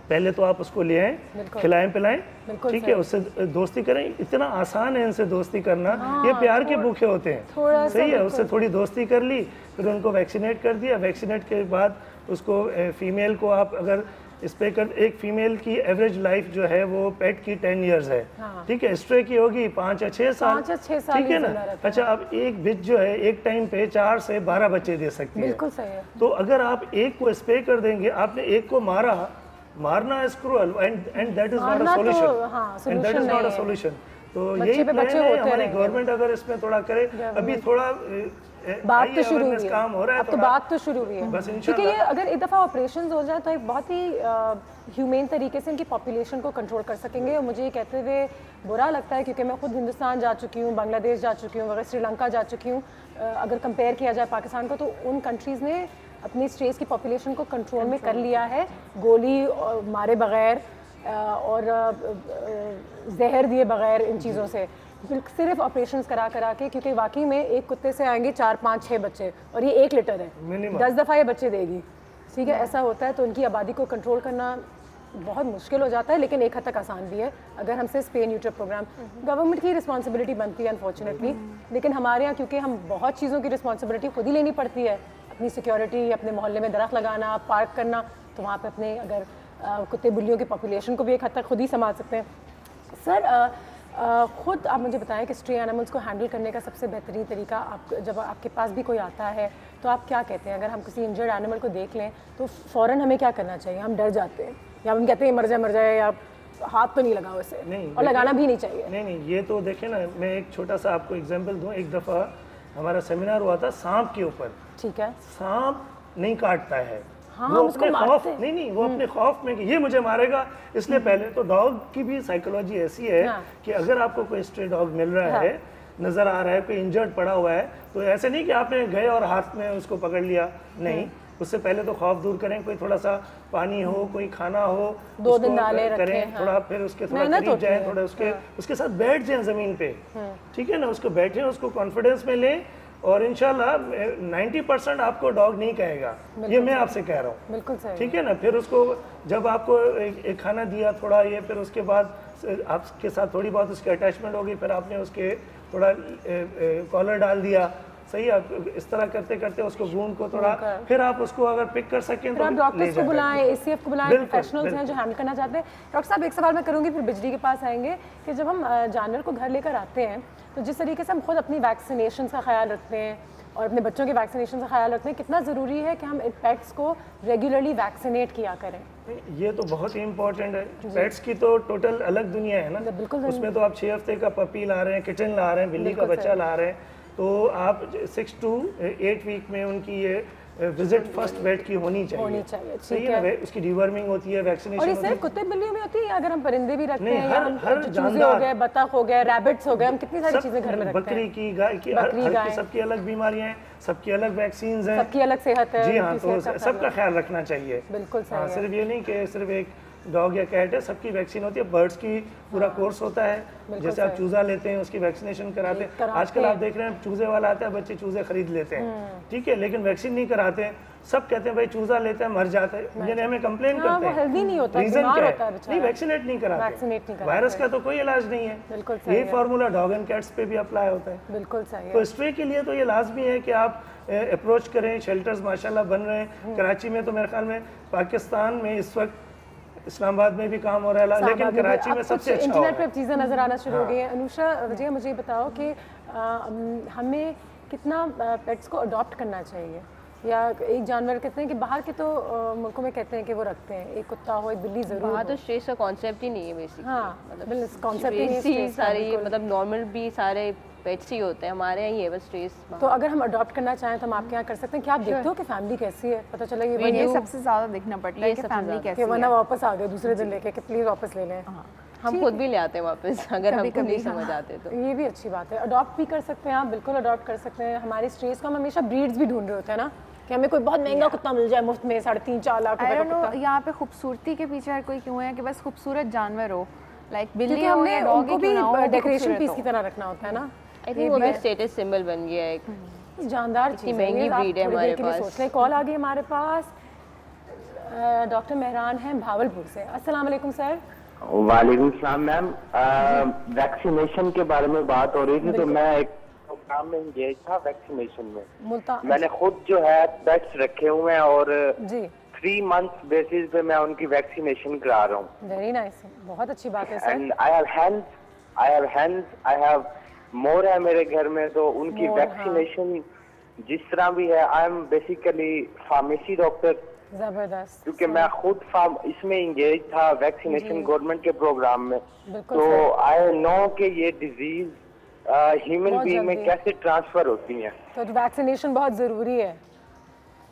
[SPEAKER 7] पहले तो आप उसको ले आएँ, खिलाएं पिलाएं, ठीक है, उससे दोस्ती करें। इतना आसान है इनसे दोस्ती करना, ये प्यार के भूखे होते हैं, सही है। उससे थोड़ी दोस्ती कर ली, फिर उनको वैक्सीनेट कर दिया। वैक्सीनेट के बाद उसको फीमेल को आप अगर इस पे कर, एक फीमेल की एवरेज लाइफ जो है वो पेट की 10 इयर्स है, ठीक है। स्ट्रे की होगी 5 या 6 साल, ठीक है ना। अच्छा, अब एक बिच जो है एक टाइम पे 4 से 12 बच्चे दे सकती है,
[SPEAKER 2] बिल्कुल सही है।
[SPEAKER 7] तो अगर आप एक को स्प्रे कर देंगे, आपने एक को मारना is cruel and that is not a solution, and that is not a solution. तो यही प्लान है हमारी गवर्नमेंट अगर इसमें थोड़ा करे। अभी थोड़ा
[SPEAKER 2] बात तो शुरू हुई है,
[SPEAKER 7] काम हो रहा है,
[SPEAKER 2] अब तो बात तो शुरू हुई है, क्योंकि ये अगर एक दफ़ा ऑपरेशन हो जाए तो एक बहुत ही ह्यूमेन तरीके से इनकी पॉपुलेशन को कंट्रोल कर सकेंगे। और मुझे ये कहते हुए बुरा लगता है, क्योंकि मैं खुद हिंदुस्तान जा चुकी हूँ, बांग्लादेश जा चुकी हूँ, श्रीलंका जा चुकी हूँ। अगर कंपेयर किया जाए पाकिस्तान को, तो उन कंट्रीज़ ने अपनी स्ट्रेस की पॉपुलेशन को कंट्रोल में कर लिया है, गोली मारे बगैर और जहर दिए बगैर, इन चीज़ों से सिर्फ ऑपरेशंस करा के, क्योंकि वाकई में एक कुत्ते से आएंगे 4, 5, 6 बच्चे, और ये 1 लीटर है, 10 दफ़ा ये बच्चे देगी, ठीक है। ऐसा होता है, तो उनकी आबादी को कंट्रोल करना बहुत मुश्किल हो जाता है, लेकिन एक हद तक आसान भी है अगर हमसे स्पे न्यूटर प्रोग्राम। गवर्नमेंट की रिस्पॉन्सिबिलिटी बनती है अनफॉर्चुनेटली, लेकिन हमारे यहाँ क्योंकि हम बहुत चीज़ों की रिस्पॉन्सिबिलिटी खुद ही लेनी पड़ती है, अपनी सिक्योरिटी, अपने मोहल्ले में दरख्त लगाना, पार्क करना, तो वहाँ पे अपने अगर कुत्ते बिल्लियों की पॉपुलेशन को भी एक हद तक खुद ही संभाल सकते हैं। सर, खुद आप मुझे बताएं कि स्ट्रे एनिमल्स को हैंडल करने का सबसे बेहतरीन तरीका, आप जब आपके पास भी कोई आता है तो आप क्या कहते हैं? अगर हम किसी इंजर्ड एनिमल को देख लें तो फ़ौरन हमें क्या करना चाहिए? हम डर जाते हैं या हम कहते हैं मर जाए या हाथ तो नहीं लगाओ इसे, नहीं, और लगाना भी नहीं चाहिए।
[SPEAKER 7] नहीं, ये तो देखें ना, मैं एक छोटा सा आपको एग्जाम्पल दूँ। एक दफ़ा हमारा सेमिनार हुआ था सांप के ऊपर, ठीक है। सांप नहीं काटता है, वो अपने खौफ नहीं, वो अपने खौफ में कि ये मुझे मारेगा, इसलिए पहले तो डॉग की भी साइकोलॉजी ऐसी है कि अगर आपको कोई स्ट्रे डॉग मिल रहा है, नज़र आ रहा है, कोई इंजर्ड पड़ा हुआ है, तो ऐसे नहीं कि आपने गए और हाथ में उसको पकड़ लिया, नहीं, उससे पहले तो खौफ दूर करें। कोई थोड़ा सा पानी हो, कोई खाना हो,
[SPEAKER 2] 2 दिन डाले
[SPEAKER 7] करें, थोड़ा फिर उसके थोड़ा करीब जाएं, थोड़ा उसके साथ बैठ जाएं ज़मीन पे, ठीक है ना, उसको बैठें, उसको कॉन्फिडेंस में लें, और इंशाल्लाह 90% आपको डॉग नहीं कहेगा, ये मैं आपसे कह रहा हूँ, बिल्कुल सही, ठीक है ना। फिर उसको जब आपको एक खाना दिया थोड़ा ये, फिर उसके बाद आपके साथ थोड़ी बहुत उसकी अटैचमेंट होगी, फिर आपने उसके थोड़ा कॉलर डाल दिया, सही। आप इस तरह करते करते उसको वूंड को थोड़ा, फिर आप उसको अगर पिक कर सकें तो
[SPEAKER 2] आप डॉक्टर्स को बुलाएं, एसीएफ को बुलाएं, प्रोफेशनल्स हैं जो हैंडल करना चाहते हैं। डॉक्टर साहब, एक सवाल मैं करूंगी, फिर बिजली के पास आएंगे कि जब हम जानवर को घर लेकर आते हैं तो जिस तरीके से हम खुद अपनी वैक्सीनेशन का ख्याल रखते हैं और अपने बच्चों के वैक्सीनेशन का ख्याल रखते हैं, कितना ज़रूरी है कि हम पेट्स को रेगुलरली वैक्सीनेट किया करें?
[SPEAKER 7] ये तो बहुत ही इम्पोर्टेंट है। पेट्स की तो टोटल अलग दुनिया है ना।
[SPEAKER 2] बिल्कुल।
[SPEAKER 7] उसमें तो आप 6 हफ्ते का पपी ला रहे हैं, किटन ला रहे हैं, बिल्ली का बच्चा ला रहे हैं, तो आप 6 to 8 वीक में उनकी ये विजिट फर्स्ट वेट की होनी चाहिए।
[SPEAKER 2] ठीक है।
[SPEAKER 7] उसकी डिवर्मिंग होती है, वैक्सीनेशन।
[SPEAKER 2] और ये सिर्फ कुत्ते बिल्लियों में होती है, अगर हम परिंदे भी रखते हैं,
[SPEAKER 7] हर
[SPEAKER 2] चूजे हो गए, बतख हो गए, रैबिट्स हो गए, हम कितनी सारी चीजें घर में रखते हैं।
[SPEAKER 7] बकरी की, गाय की, सबकी अलग बीमारियां हैं, सबकी अलग वैक्सीन हैं,
[SPEAKER 2] सबकी अलग सेहत है।
[SPEAKER 7] जी हाँ, तो सबका ख्याल रखना चाहिए।
[SPEAKER 2] बिल्कुल सही।
[SPEAKER 7] सिर्फ ये नहीं कि सिर्फ एक डॉग या कैट है, सबकी वैक्सीन होती है। बर्ड्स की पूरा कोर्स होता है, जैसे आप चूजा लेते हैं उसकी वैक्सीनेशन कराते हैं। आजकल आप देख रहे हैं चूजे वाला आता है, बच्चे चूजे खरीद लेते हैं, ठीक है, लेकिन वैक्सीन नहीं कराते हैं। सब कहते हैं भाई चूजा लेते हैं मर जाता है, यानी हमें कंप्लेन करते हैं,
[SPEAKER 2] हेल्दी नहीं होता,
[SPEAKER 7] रीजन क्या है?
[SPEAKER 2] नहीं,
[SPEAKER 7] वैक्सीनेट नहीं कराते। वायरस का तो कोई इलाज नहीं है।
[SPEAKER 2] बिल्कुल
[SPEAKER 7] यही फार्मूला डॉग एंड कैट्स पे भी अप्लाई होता है।
[SPEAKER 2] बिल्कुल सही।
[SPEAKER 7] तो स्ट्रे के लिए तो ये लाजमी है कि आप अप्रोच करें। शेल्टर्स माशाल्लाह बन रहे हैं कराची में, तो मेरे ख्याल में पाकिस्तान में इस वक्त इस्लामाबाद में भी काम हो रहा है, लेकिन कराची में सबसे अच्छा
[SPEAKER 2] इंटरनेट पे चीज़ें नज़र आना शुरू हो गई हैं। अनुषा वजिया, मुझे बताओ कि हमें कितना पेट्स को अडॉप्ट करना चाहिए, या एक जानवर कहते हैं कि बाहर के तो मुल्कों में कहते हैं कि वो रखते हैं, एक कुत्ता हो, एक बिल्ली जरूर।
[SPEAKER 5] वहाँ तो स्ट्रेस का कॉन्सेप्ट ही नहीं है बेसिकली।
[SPEAKER 2] हाँ,
[SPEAKER 5] मतलब
[SPEAKER 2] कॉन्सेप्ट ही
[SPEAKER 5] नहीं, सारी मतलब नॉर्मल भी सारे पेट्स ही होते हैं, हमारे यहाँ ही है बस स्ट्रेस।
[SPEAKER 2] तो अगर हम अडॉप्ट करना चाहें तो हम आपके यहाँ कर सकते हैं? क्या आप देखते हो कि फैमिली कैसी है? पता चला ये
[SPEAKER 4] सबसे ज़्यादा देखना पड़ता है कि फैमिली कैसी है,
[SPEAKER 2] वरना वापस आ गए दूसरे दिन लेके कि प्लीज़ वापस ले लें।
[SPEAKER 5] हम खुद भी ले आते हैं वापस, अगर हमको नहीं समझ आते तो।
[SPEAKER 2] ये भी अच्छी बात है, अडॉप्ट भी कर सकते हैं आप, बिल्कुल अडॉप्ट कर सकते हैं। हमारी स्ट्रेस को हम हमेशा ब्रीड्स भी ढूंढ रहे होते हैं ना, कि हमें कोई बहुत महंगा कुत्ता मिल जाए मुफ्त में 3.5-4 लाख रुपए का कुत्ता।
[SPEAKER 4] यहाँ पे खूबसूरती के पीछे हर कोई क्यों है कि बस खूबसूरत जानवर हो, लाइक बिल्ली
[SPEAKER 2] हो या डॉग हो, भी डेकोरेशन पीस की तरह रखना होता है ना।
[SPEAKER 5] आई थिंक वो भी स्टेटस सिंबल बन गया है, एक
[SPEAKER 2] जानदार
[SPEAKER 5] चीज, महंगी ब्रीड है हमारे पास।
[SPEAKER 2] सोच ले, कॉल आ गई हमारे पास, डॉक्टर मेहरान हैं भावलपुर से। अस्सलाम वालेकुम सर।
[SPEAKER 8] वालेकुम सलाम मैम। वैक्सीनेशन के बारे में बात हो रही थी, तो मैं एक प्रोग्राम में इंगेज था वैक्सीनेशन में। मैंने खुद जो है पेट्स रखे हुए हैं और 3 months बेसिस पे मैं उनकी वैक्सीनेशन करा रहा हूँ।
[SPEAKER 2] वेरी नाइस, बहुत अच्छी बात है sir.
[SPEAKER 8] And I have more है मेरे घर में, तो उनकी वैक्सीनेशन जिस तरह भी है, I am basically pharmacy doctor.
[SPEAKER 2] जबरदस्त,
[SPEAKER 8] क्योंकि मैं खुद इसमें इंगेज था वैक्सीनेशन गवर्नमेंट के प्रोग्राम में, तो आई नो कि ये डिजीज ह्यूमन बीइंग में कैसे ट्रांसफर होती है,
[SPEAKER 2] तो वैक्सीनेशन बहुत जरूरी है।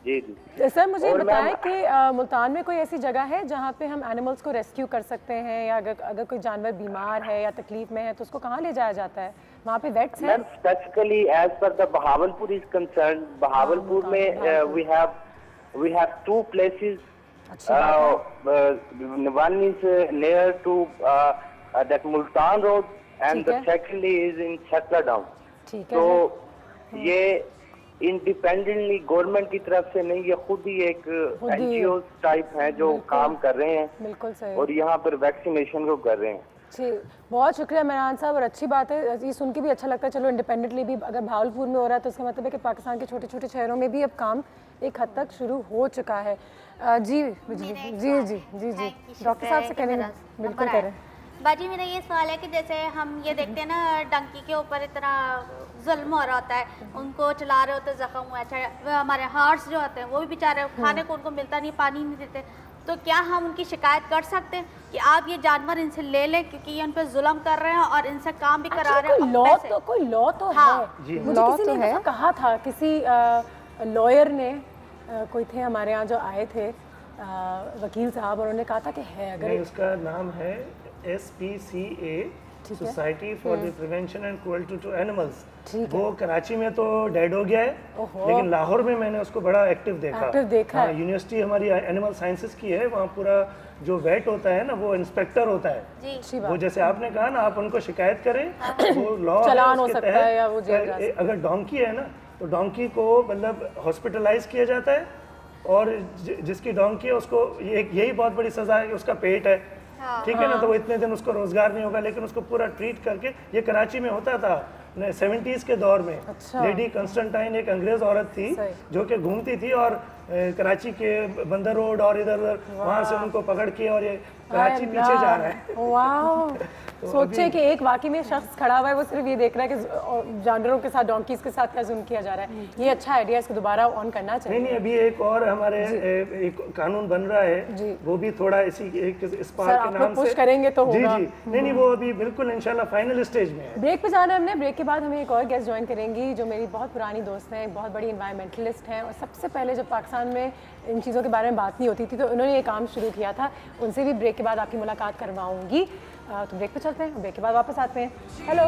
[SPEAKER 8] जी जी
[SPEAKER 2] सर, मुझे बताएं कि मुल्तान में कोई ऐसी जगह है जहाँ पे हम एनिमल्स को रेस्क्यू कर सकते हैं, या अगर कोई जानवर बीमार है या तकलीफ में है तो उसको कहाँ ले जाया जाता है? वहाँ पे वेट्स हैं?
[SPEAKER 8] Specifically as per the Bahawalpur is concern, Bahawalpur में we have 2 places. One is near to that Multan Road, and the second is in Settler Down. तो ये इंडिपेंडेंटली गवर्नमेंट की तरफ से नहीं, ये खुद ही एक एनजीओ टाइप है जो काम कर रहे हैं।
[SPEAKER 2] बिल्कुल सही।
[SPEAKER 8] और यहाँ पर वैक्सीनेशन को कर रहे हैं।
[SPEAKER 2] जी, बहुत शुक्रिया मेहरान साहब, और अच्छी बात है, ये सुन के भी अच्छा लगता है। चलो इंडिपेंडेंटली भी अगर भावलपुर में हो रहा है तो इसका मतलब है कि पाकिस्तान के छोटे छोटे शहरों में भी अब काम एक हद तक शुरू हो चुका है। जी बिजली, जी जी जी जी डॉक्टर साहब से करेंगे, बिल्कुल करें।
[SPEAKER 3] बाजी, मेरा ये सवाल है कि जैसे हम ये देखते हैं ना, डंकी के ऊपर इतना जुल्म हो रहा होता है, उनको चला रहे होते, जख्म हुआ। अच्छा, हमारे हार्ट्स जो होते हैं वो भी बेचारे खाने को उनको मिलता नहीं, पानी नहीं देते, तो क्या हम उनकी शिकायत कर सकते हैं कि आप ये जानवर इनसे ले लें क्योंकि ये उन पर जुल्म कर रहे हैं और इनसे काम भी करा रहे हैं?
[SPEAKER 2] कोई लॉ तो है। मुझे किसी ने कहा था, किसी लॉयर ने, कोई थे हमारे यहाँ जो आए थे वकील साहब, और उन्होंने कहा था कि है, अगर
[SPEAKER 7] उसका नाम है SPCA, society for the prevention and cruelty to animals. वो कराची में तो डेड हो गया है, लेकिन लाहौर में मैंने उसको बड़ा एक्टिव देखा। यूनिवर्सिटी हमारी एनिमल साइंसेस की है, वहाँ पूरा जो वेट होता है ना, वो इंस्पेक्टर होता है। वो जैसे आपने कहा ना, आप उनको शिकायत करें, वो लॉ
[SPEAKER 2] चलान हो सकता है या वो जेल जा सकता है।
[SPEAKER 7] अगर डोंकी है ना, तो डोंकी को मतलब हॉस्पिटलाइज किया जाता है, और जिसकी डोंकी है उसको यही बहुत बड़ी सजा है कि उसका पेट है, ठीक है ना, तो वो इतने दिन उसको रोजगार नहीं होगा, लेकिन उसको पूरा ट्रीट करके, ये कराची में होता था 70s के दौर में। लेडी कंस्टेंटाइन एक अंग्रेज औरत थी जो कि घूमती थी और कराची के बंदर रोड और इधर उधर वहाँ से उनको पकड़ के और ये कराची पीछे जा रहा है।
[SPEAKER 2] वाह सोचे कि एक वाकई में शख्स खड़ा हुआ है, वो सिर्फ ये देख रहा है कि जानवरों के साथ, डोंकीज के साथ क्या जुल्म किया जा रहा है। ये अच्छा आइडिया, इसको दोबारा ऑन करना चाहिए।
[SPEAKER 7] नहीं, अभी एक और हमारे एक कानून बन रहा है, वो भी थोड़ा इसी इस पार के नाम से
[SPEAKER 2] करेंगे तो होगा।
[SPEAKER 7] जी। नहीं, वो अभी बिल्कुल इंशाल्लाह फाइनल स्टेज में है।
[SPEAKER 2] ब्रेक पे जाना है हमने। ब्रेक के बाद हमें एक और गेस्ट ज्वाइन करेंगी जो मेरी बहुत पुरानी दोस्त हैं, बहुत बड़ी इन्वायरमेंटलिस्ट हैं, और सबसे पहले जब पाकिस्तान में इन चीज़ों के बारे में बात नहीं होती थी तो उन्होंने ये काम शुरू किया था। उनसे भी ब्रेक के बाद आपकी मुलाकात करवाऊंगी। तो ब्रेक पे चलते हैं, ब्रेक के बाद वापस आते हैं। हेलो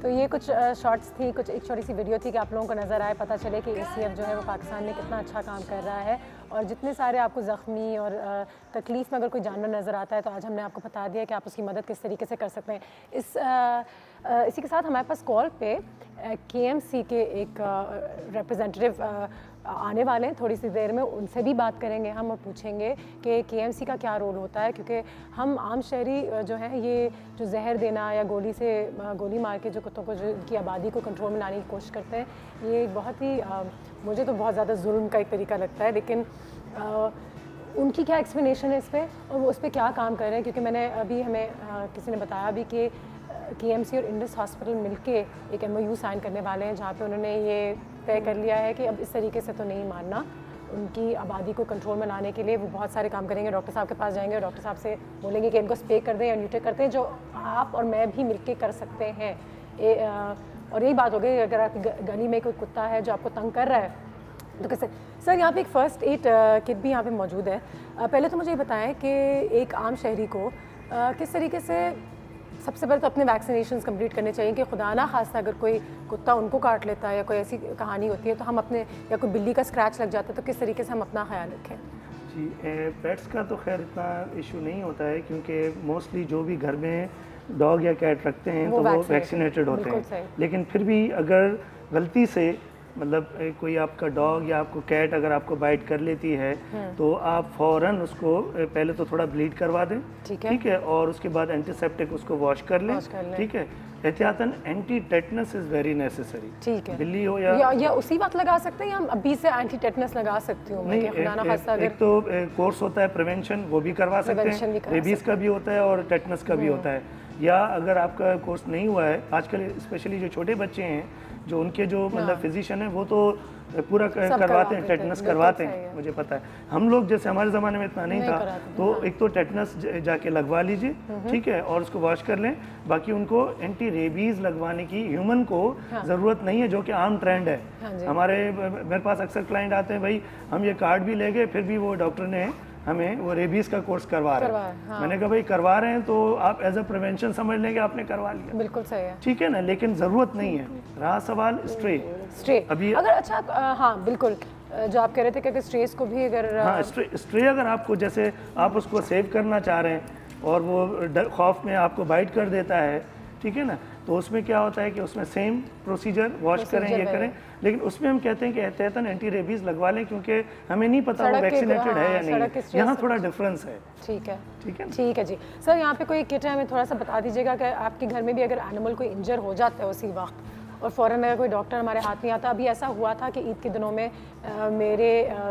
[SPEAKER 2] तो ये कुछ शॉर्ट्स थी, कुछ एक छोटी सी वीडियो थी कि आप लोगों को नज़र आए, पता चले कि ACF जो है वो पाकिस्तान में कितना अच्छा काम कर रहा है। और जितने सारे आपको ज़ख्मी और तकलीफ़ में अगर कोई जानवर नज़र आता है तो आज हमने आपको बता दिया कि आप उसकी मदद किस तरीके से कर सकते हैं। इसी के साथ हमारे पास कॉल पे KMC के एक रिप्रेजेंटेटिव आने वाले हैं थोड़ी सी देर में। उनसे भी बात करेंगे हम और पूछेंगे कि KMC का क्या रोल होता है, क्योंकि हम आम शहरी जो है ये जो जहर देना या गोली मार के जो कुत्तों को की आबादी को कंट्रोल में लाने की कोशिश करते हैं, ये बहुत ही मुझे तो बहुत ज़्यादा जुल्म का एक तरीका लगता है। लेकिन उनकी क्या एक्सप्लेनेशन है इस पर और वो उस पर क्या काम कर रहे हैं, क्योंकि मैंने अभी हमें किसी ने बताया भी कि KMC और इंडस हॉस्पिटल मिलके एक MOU साइन करने वाले हैं जहाँ पे उन्होंने ये तय कर लिया है कि अब इस तरीके से तो नहीं मारना, उनकी आबादी को कंट्रोल में लाने के लिए वो बहुत सारे काम करेंगे। डॉक्टर साहब के पास जाएंगे और डॉक्टर साहब से बोलेंगे कि इनको स्प्रे कर दें या न्यूट्रे करते हैं, जो आप और मैं भी मिलके कर सकते हैं। और यही बात हो गई, अगर आपकी गली में कोई कुत्ता है जो आपको तंग कर रहा है तो कैसे। सर यहाँ पे एक फ़र्स्ट एड किट भी यहाँ पे मौजूद है। पहले तो मुझे ये बताएं कि एक आम शहरी को किस तरीके से सबसे पहले तो अपने वैक्सीनेशंस कंप्लीट करने चाहिए कि खुदा ना खास्ता अगर कोई कुत्ता उनको काट लेता है या कोई ऐसी कहानी होती है तो हम अपने, या कोई बिल्ली का स्क्रैच लग जाता है तो किस तरीके से हम अपना ख्याल रखें।
[SPEAKER 7] जी, पेट्स का तो खैर इतना इशू नहीं होता है, क्योंकि मोस्टली जो भी घर में डॉग या कैट रखते हैं तो वो वैक्सीनेटेड होते हैं। लेकिन फिर भी अगर गलती से मतलब कोई आपका डॉग या आपको कैट अगर आपको बाइट कर लेती है तो आप फ़ौरन उसको पहले तो थोड़ा ब्लीड करवा दें, ठीक है, और उसके बाद एंटीसेप्टिक उसको वॉश कर लें, ठीक है। एहतियातन anti tetanus is very necessary, ठीक है। बिल्ली हो या
[SPEAKER 2] उसी वक्त लगा सकते हैं, हम अभी से एंटी टेटनस लगा सकती हूँ।
[SPEAKER 7] नहीं, एक तो कोर्स होता है प्रिवेंशन, वो भी करवा सकते हैं, रेबीज़ का भी होता है और टेटनस का भी होता है। या अगर आपका कोर्स नहीं हुआ है, आजकल स्पेशली जो छोटे बच्चे हैं जो उनके जो मतलब फिजिशियन है वो तो पूरा करवाते हैं, टेटनस करवाते हैं, मुझे पता है। हम लोग जैसे हमारे ज़माने में इतना नहीं था, तो एक तो टेटनस जाके लगवा लीजिए, ठीक है, और उसको वॉश कर लें। बाकी उनको एंटी रेबीज़ लगवाने की ह्यूमन को ज़रूरत नहीं है, जो कि आम ट्रेंड है। मेरे पास अक्सर क्लाइंट आते हैं, भाई हम ये कार्ड भी ले गए फिर भी वो डॉक्टर ने हमें वो रेबीज़ का कोर्स करवा रहे हैं। मैंने कहा भाई करवा रहे हैं तो आप एज अ प्रिवेंशन समझ लेंगे, आपने करवा लिया, बिल्कुल सही है, ठीक है ना, लेकिन ज़रूरत नहीं है। रहा सवाल स्ट्रे अभी अगर अच्छा, हाँ बिल्कुल, जो आप कह रहे थे कि स्ट्रेस को भी अगर स्ट्रे अगर आपको जैसे आप उसको सेव करना चाह रहे हैं और वो खौफ में आपको बाइट कर देता है ठीक है ना। तो उसमें क्या होता है कि उसमें सेम प्रोसीजर, वॉश करें, ये करें, लेकिन उसमें हम कहते हैं कि एहतियातन एंटी रेबीज लगवा लें, क्योंकि हमें नहीं पता वो वैक्सीनेटेड है या नहीं। यहाँ थोड़ा डिफरेंस है।
[SPEAKER 2] ठीक है,
[SPEAKER 7] ठीक है,
[SPEAKER 2] ठीक है जी। सर यहाँ पे कोई किट है, हमें थोड़ा सा बता दीजिएगा कि आपके घर में भी अगर एनिमल कोई इंजर हो जाता है उसी वक्त और फ़ौरन अगर कोई डॉक्टर हमारे हाथ नहीं आता। अभी ऐसा हुआ था कि ईद के दिनों में मेरे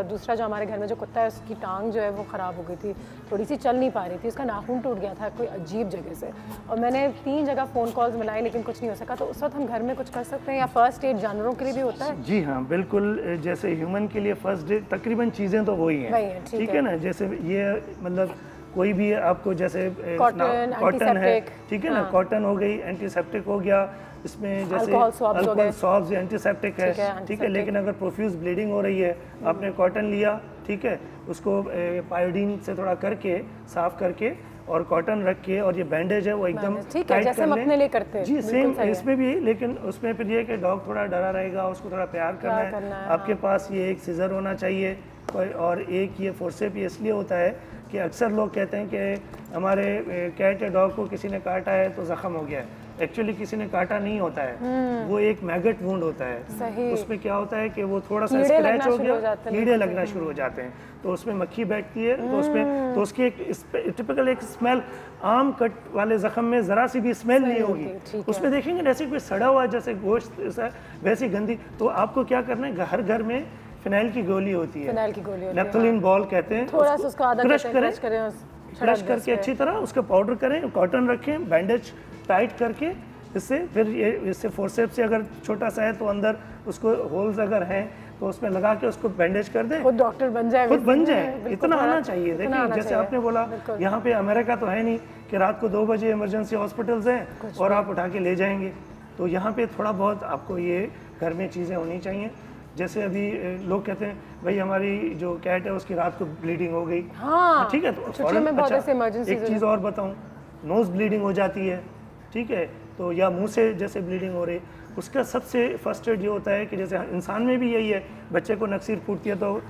[SPEAKER 2] दूसरा जो हमारे घर में जो कुत्ता है उसकी टांग जो है वो ख़राब हो गई थी, थोड़ी सी चल नहीं पा रही थी, उसका नाखून टूट गया था कोई अजीब जगह से, और मैंने 3 जगह फ़ोन कॉल्स मिलाई लेकिन कुछ नहीं हो सका। तो उस वक्त हम घर में कुछ कर सकते हैं या फर्स्ट एड जानवरों के लिए भी होता है?
[SPEAKER 7] जी हाँ, बिल्कुल। जैसे ह्यूमन के लिए फर्स्ट एड तकरीबन चीज़ें तो वही हैं, ठीक है ना। जैसे ये मतलब कोई भी आपको जैसे कॉटन है, ठीक है ना, कॉटन हो गई, एंटीसेप्टिक हो गया, इसमें जैसे अल्कोहल स्वैब्स एंटीसेप्टिक है, ठीक है। लेकिन अगर प्रोफ्यूज ब्लीडिंग हो रही है, आपने कॉटन लिया, ठीक है, उसको पायोडीन से थोड़ा करके साफ करके और कॉटन रख के, और ये बैंडेज है वो एकदम टाइट कर लें। जी सेम इसमें भी, लेकिन उसमें फिर ये कि डॉग थोड़ा डरा रहेगा, उसको थोड़ा प्यार करना है। आपके पास ये एक सीजर होना चाहिए, और एक ये फोर्सेप इसलिए होता है कि अक्सर लोग कहते हैं कि हमारे कैट या डॉग को किसी ने काटा है तो ज़ख्म हो गया है। एक्चुअली किसी ने काटा नहीं होता है, वो एक मैगट वुंड होता है। उसमें क्या होता है कि वो थोड़ा सा स्क्रैच हो गया, कीड़े लगना शुरू हो जाते हैं, तो उसमें मक्खी बैठती है, तो उसमें तो उसकी एक टिपिकल एक स्मेल, आम कट वाले जख्म में ज़रा सी भी स्मेल नहीं होगी, उसमें देखेंगे जैसे कोई सड़ा हुआ जैसे गोश्त वैसी गंदी। तो आपको क्या करना है, हर घर में फिनाइल की गोली होती है, नेफ्थलीन बॉल कहते हैं, क्रश करें, क्रश करके अच्छी तरह उसका पाउडर करें, कॉटन रखें, बैंडेज टाइट करके, इससे फिर ये इससे फोर्सेप से अगर छोटा सा है तो अंदर उसको होल्स अगर हैं तो उसमें लगा के उसको बैंडेज कर दें,
[SPEAKER 2] खुद डॉक्टर बन जाए,
[SPEAKER 7] खुद बन जाए। इतना आना चाहिए। देखिए जैसे आपने बोला, यहाँ पे अमेरिका तो है नहीं कि रात को 2 बजे इमरजेंसी हॉस्पिटल्स हैं और आप उठा के ले जाएंगे, तो यहाँ पे थोड़ा बहुत आपको ये घर में चीज़ें होनी चाहिए। जैसे अभी लोग कहते हैं भाई हमारी जो कैट है उसकी रात को ब्लीडिंग हो गई,
[SPEAKER 2] हाँ,
[SPEAKER 7] ठीक है, तो एक चीज़ और बताऊँ, नोज़ ब्लीडिंग हो जाती है, ठीक है, तो या मुंह से जैसे ब्लीडिंग हो रही, उसका सबसे फर्स्ट एड ये होता है कि जैसे इंसान में भी यही है, बच्चे को नक्सीर फूटती है तो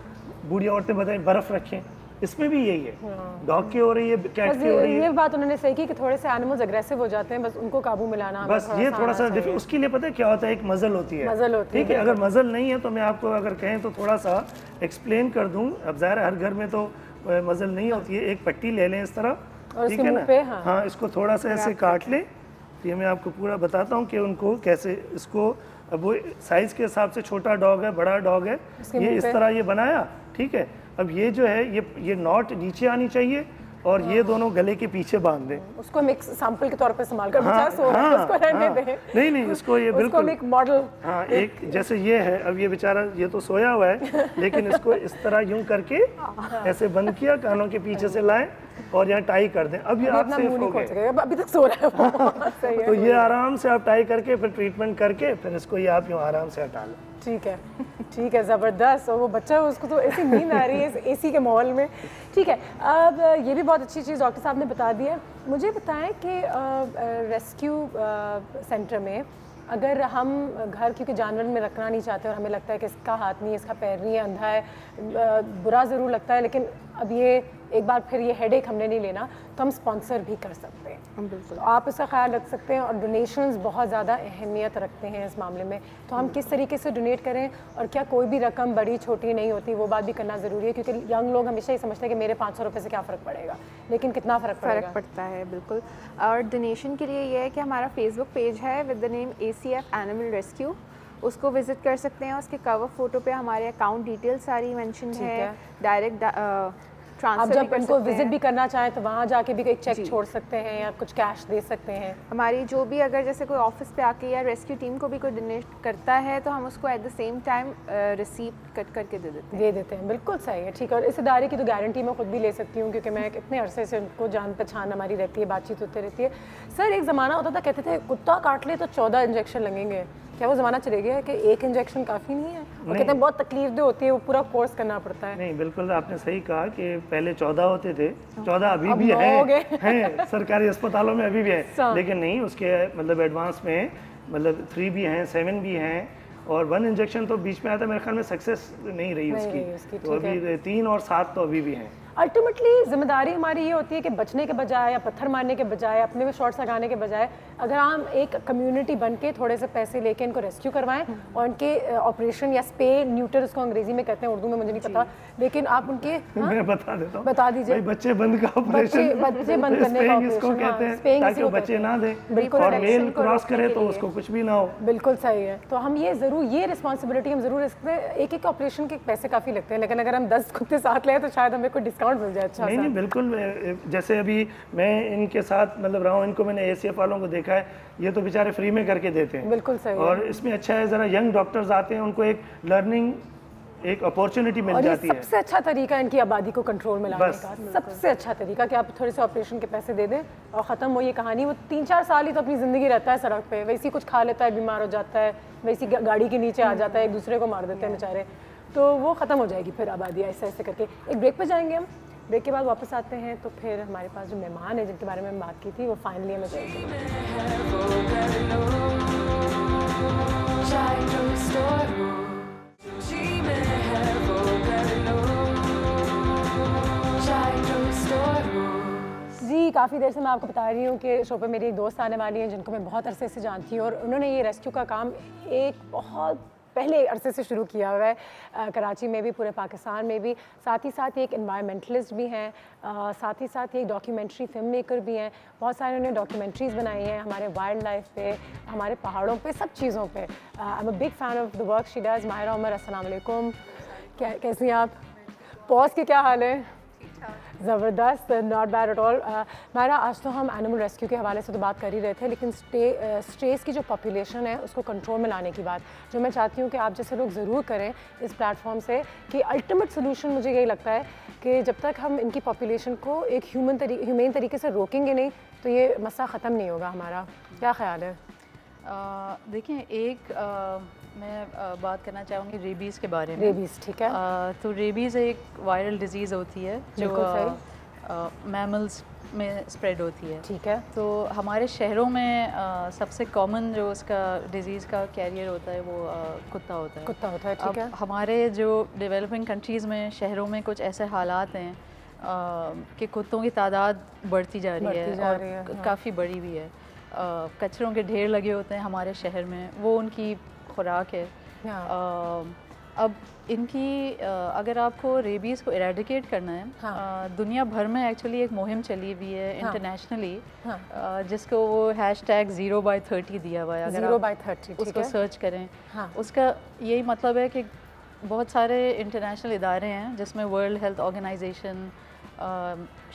[SPEAKER 7] बूढ़ी औरतें बताएं बर्फ़ रखें, इसमें भी यही है। डॉग की हो रही है, कैट की हो रही है।
[SPEAKER 2] ये बात उन्होंने सही की कि थोड़े से एनिमल्स अग्रेसिव हो जाते हैं, बस उनको काबू में लाना,
[SPEAKER 7] बस ये थोड़ा सा उसके लिए पता है क्या होता है, एक मजल होती है, ठीक है। अगर मजल नहीं है तो मैं आपको अगर कहें तो थोड़ा सा एक्सप्लेन कर दूं। अब ज़ाहिर हर घर में तो मजल नहीं होती है। एक पट्टी ले लें इस तरह, ठीक है ना, हाँ, इसको थोड़ा सा ऐसे काट लें। ये मैं आपको पूरा बताता हूँ कि उनको कैसे, इसको अब वो साइज़ के हिसाब से छोटा डॉग है, बड़ा डॉग है, ये इस तरह ये बनाया, ठीक है। अब ये जो है ये नॉट नीचे आनी चाहिए और ये दोनों गले के पीछे बांध दें। उसको हम एक सैंपल के तौर पे इस्तेमाल कर, उसको रहने दें। नहीं इसको ये बिल्कुल एक मॉडल, हाँ, एक जैसे ये है, अब ये बेचारा ये तो सोया हुआ है, लेकिन इसको इस तरह यूं करके ऐसे बंद किया, कानों के पीछे से लाएं और यहाँ टाई कर दें। अब ये आप सेफ हो गए, अभी तक सो रहा है तो ये आराम से आप टाई करके फिर ट्रीटमेंट करके फिर इसको ये आप यूँ आराम से हटा लें। ठीक है, ज़बरदस्त। और वो बच्चा उसको तो ऐसी नींद आ रही है इस एसी के माहौल में। ठीक है, अब ये भी बहुत अच्छी चीज़ डॉक्टर साहब ने बता दी है। मुझे बताएं कि रेस्क्यू सेंटर में अगर हम घर क्योंकि जानवर में रखना नहीं चाहते और हमें लगता है कि इसका हाथ नहीं है, इसका पैर नहीं है, अंधा है, बुरा ज़रूर लगता है, लेकिन अब ये एक बार फिर ये हेडेक हमने नहीं लेना, तो हम स्पॉन्सर भी कर सकते हैं। बिल्कुल, आप इसका ख्याल रख सकते हैं और डोनेशंस बहुत ज़्यादा अहमियत रखते हैं इस मामले में। तो हम किस तरीके से डोनेट करें और क्या कोई भी रकम बड़ी छोटी नहीं होती, वो बात भी करना ज़रूरी है, क्योंकि यंग लोग हमेशा ही समझते हैं कि मेरे 500 रुपये से क्या फ़र्क पड़ेगा, लेकिन कितना फ़र्क
[SPEAKER 4] पड़ता है। बिल्कुल, और डोनेशन के लिए ये है कि हमारा फेसबुक पेज है with the name ACF animal rescue, उसको विजिट कर सकते हैं। उसके कवर फोटो पे हमारे अकाउंट डिटेल सारी मेंशन है, डायरेक्ट
[SPEAKER 2] आप जब इनको विजिट भी करना चाहें तो वहाँ जाके भी एक चेक छोड़ सकते हैं या कुछ कैश दे सकते हैं।
[SPEAKER 4] हमारी जो भी अगर जैसे कोई ऑफिस पे आके या रेस्क्यू टीम को भी कोई डोनेट करता है तो हम उसको at the same time receipt cut करके दे देते हैं।
[SPEAKER 2] बिल्कुल सही है, ठीक है। और इस इदारे की तो गारंटी मैं खुद भी ले सकती हूँ क्योंकि मैं इतने अरसे से उनको जान पहचान हमारी रहती है, बातचीत होती रहती है। सर, एक ज़माना होता था कहते थे कुत्ता काट ले तो 14 इंजेक्शन लगेंगे, क्या वो ज़माना चले गया है कि एक इंजेक्शन काफ़ी नहीं है? और कहते हैं बहुत तकलीफ होती है, वो पूरा कोर्स करना पड़ता है।
[SPEAKER 7] नहीं, बिल्कुल आपने सही कहा कि पहले 14 होते थे, 14 अभी भी हैं सरकारी अस्पतालों में अभी भी है, लेकिन नहीं, उसके मतलब एडवांस में मतलब 3 भी हैं, 7 भी हैं, और 1 इंजेक्शन तो बीच में आया था, मेरे ख्याल में सक्सेस नहीं रही उसकी, तो अभी 3 और 7 तो अभी भी हैं।
[SPEAKER 2] अल्टीमेटली जिम्मेदारी हमारी ये होती है कि बचने के बजाय या पत्थर मारने के बजाय, अपने में शॉट्स लगाने के बजाय, अगर हम एक कम्युनिटी बन के थोड़े से पैसे लेके इनको रेस्क्यू करवाएं और इनके ऑपरेशन या स्पे न्यूटर उसको अंग्रेजी में कहते हैं, उर्दू में मुझे नहीं पता, लेकिन आप उनके
[SPEAKER 7] मैं बता देता हूँ,
[SPEAKER 2] बता दीजिए।
[SPEAKER 7] बच्चे बंद का ऑपरेशन,
[SPEAKER 2] बच्चे बंद करने का ऑपरेशन,
[SPEAKER 7] ताकि वो बच्चे ना दे, और मेल क्रॉस करे तो उसको कुछ भी ना हो।
[SPEAKER 2] बिल्कुल सही है। तो हम ये ज़रूर, ये रिस्पॉन्सिबिलिटी हम ज़रूर रखते हैं। एक एक ऑपरेशन के पैसे काफ़ी लगते हैं, लेकिन अगर हम 10 कुत्ते साथ लें तो शायद हमें कोई डिस्काउंट मिल जाए। अच्छा
[SPEAKER 7] नहीं, बिल्कुल। जैसे अभी मैं इनके साथ मतलब रहा हूँ, इनको मैंने ACF वालों को देखा है, ये तो बेचारे फ्री में करके देते हैं।
[SPEAKER 2] बिल्कुल सही।
[SPEAKER 7] और इसमें अच्छा है, ज़रा यंग डॉक्टर्स आते हैं, उनको एक लर्निंग, एक अपॉर्चुनिटी मिल जाती है।
[SPEAKER 2] सबसे अच्छा तरीका इनकी आबादी को कंट्रोल में लाने का, सबसे अच्छा तरीका कि आप थोड़े से ऑपरेशन के पैसे दे दें और ख़त्म हो ये कहानी। वो 3-4 साल ही तो अपनी ज़िंदगी रहता है सड़क पे, वैसे कुछ खा लेता है, बीमार हो जाता है, वैसी गाड़ी के नीचे आ जाता है, एक दूसरे को मार देते हैं बेचारे, तो वो ख़त्म हो जाएगी फिर आबादी ऐसे ऐसे करके। एक ब्रेक पर जाएंगे हम, ब्रेक के बाद वापस आते हैं तो फिर हमारे पास जो मेहमान है जिनके बारे में बात की थी वो फाइनली हमें जाएगी। जी, काफ़ी देर से मैं आपको बता रही हूँ कि शो पे मेरी एक दोस्त आने वाली है जिनको मैं बहुत अरसे से जानती हूँ, और उन्होंने ये रेस्क्यू का काम एक बहुत पहले अरसे से शुरू किया हुआ है, कराची में भी, पूरे पाकिस्तान में भी। साथ ही साथ एक एनवायरमेंटलिस्ट भी हैं, साथ ही साथ एक डॉक्यूमेंट्री फिल्म मेकर भी हैं। बहुत सारे उन्होंने डॉक्यूमेंट्रीज़ बनाई हैं हमारे वाइल्ड लाइफ पे, हमारे पहाड़ों पे, सब चीज़ों पे। I am a big fan of the work she does. Mahira Umar, अस्सलाम वालेकुम, कैसी हैं आप? पॉज के क्या हाल है? ज़बरदस्त, not bad at all. Mahira, आज तो हम एनिमल रेस्क्यू के हवाले से तो बात कर ही रहे थे, लेकिन स्ट्रेस की जो पॉपुलेशन है उसको कंट्रोल में लाने की बात जो मैं चाहती हूँ कि आप जैसे लोग ज़रूर करें इस प्लेटफॉर्म से, कि अल्टीमेट सोल्यूशन मुझे यही लगता है कि जब तक हम इनकी पॉपुलेशन को एक ह्यूमेन तरीके से रोकेंगे नहीं तो ये मसला ख़त्म नहीं होगा हमारा। क्या ख़्याल है?
[SPEAKER 9] देखिए, मैं बात करना चाहूँगी रेबीज़ के बारे में।
[SPEAKER 2] रेबीज़, ठीक है।
[SPEAKER 9] तो रेबीज़ एक वायरल डिजीज़ होती है जो मैमल्स में स्प्रेड होती है,
[SPEAKER 2] ठीक है।
[SPEAKER 9] तो हमारे शहरों में सबसे कॉमन जो उसका डिजीज़ का कैरियर होता है वो कुत्ता होता है।
[SPEAKER 2] कुत्ता होता है, ठीक है।
[SPEAKER 9] हमारे जो डेवलपिंग कंट्रीज़ में शहरों में कुछ ऐसे हालात हैं कि कुत्तों की तादाद बढ़ती जा रही है और काफ़ी बड़ी भी है। कचरों के ढेर लगे होते हैं हमारे शहर में, वो उनकी खुराक है। अब इनकी अगर आपको रेबीज़ को इरेडिकेट करना है, दुनिया भर में एक्चुअली एक मुहिम चली हुई है इंटरनेशनली, जिसको वो #0/30 दिया हुआ है। अगर
[SPEAKER 2] 0/30
[SPEAKER 9] उसको सर्च करें, उसका यही मतलब है कि बहुत सारे इंटरनेशनल इदारे हैं जिसमें वर्ल्ड हेल्थ ऑर्गेनाइजेशन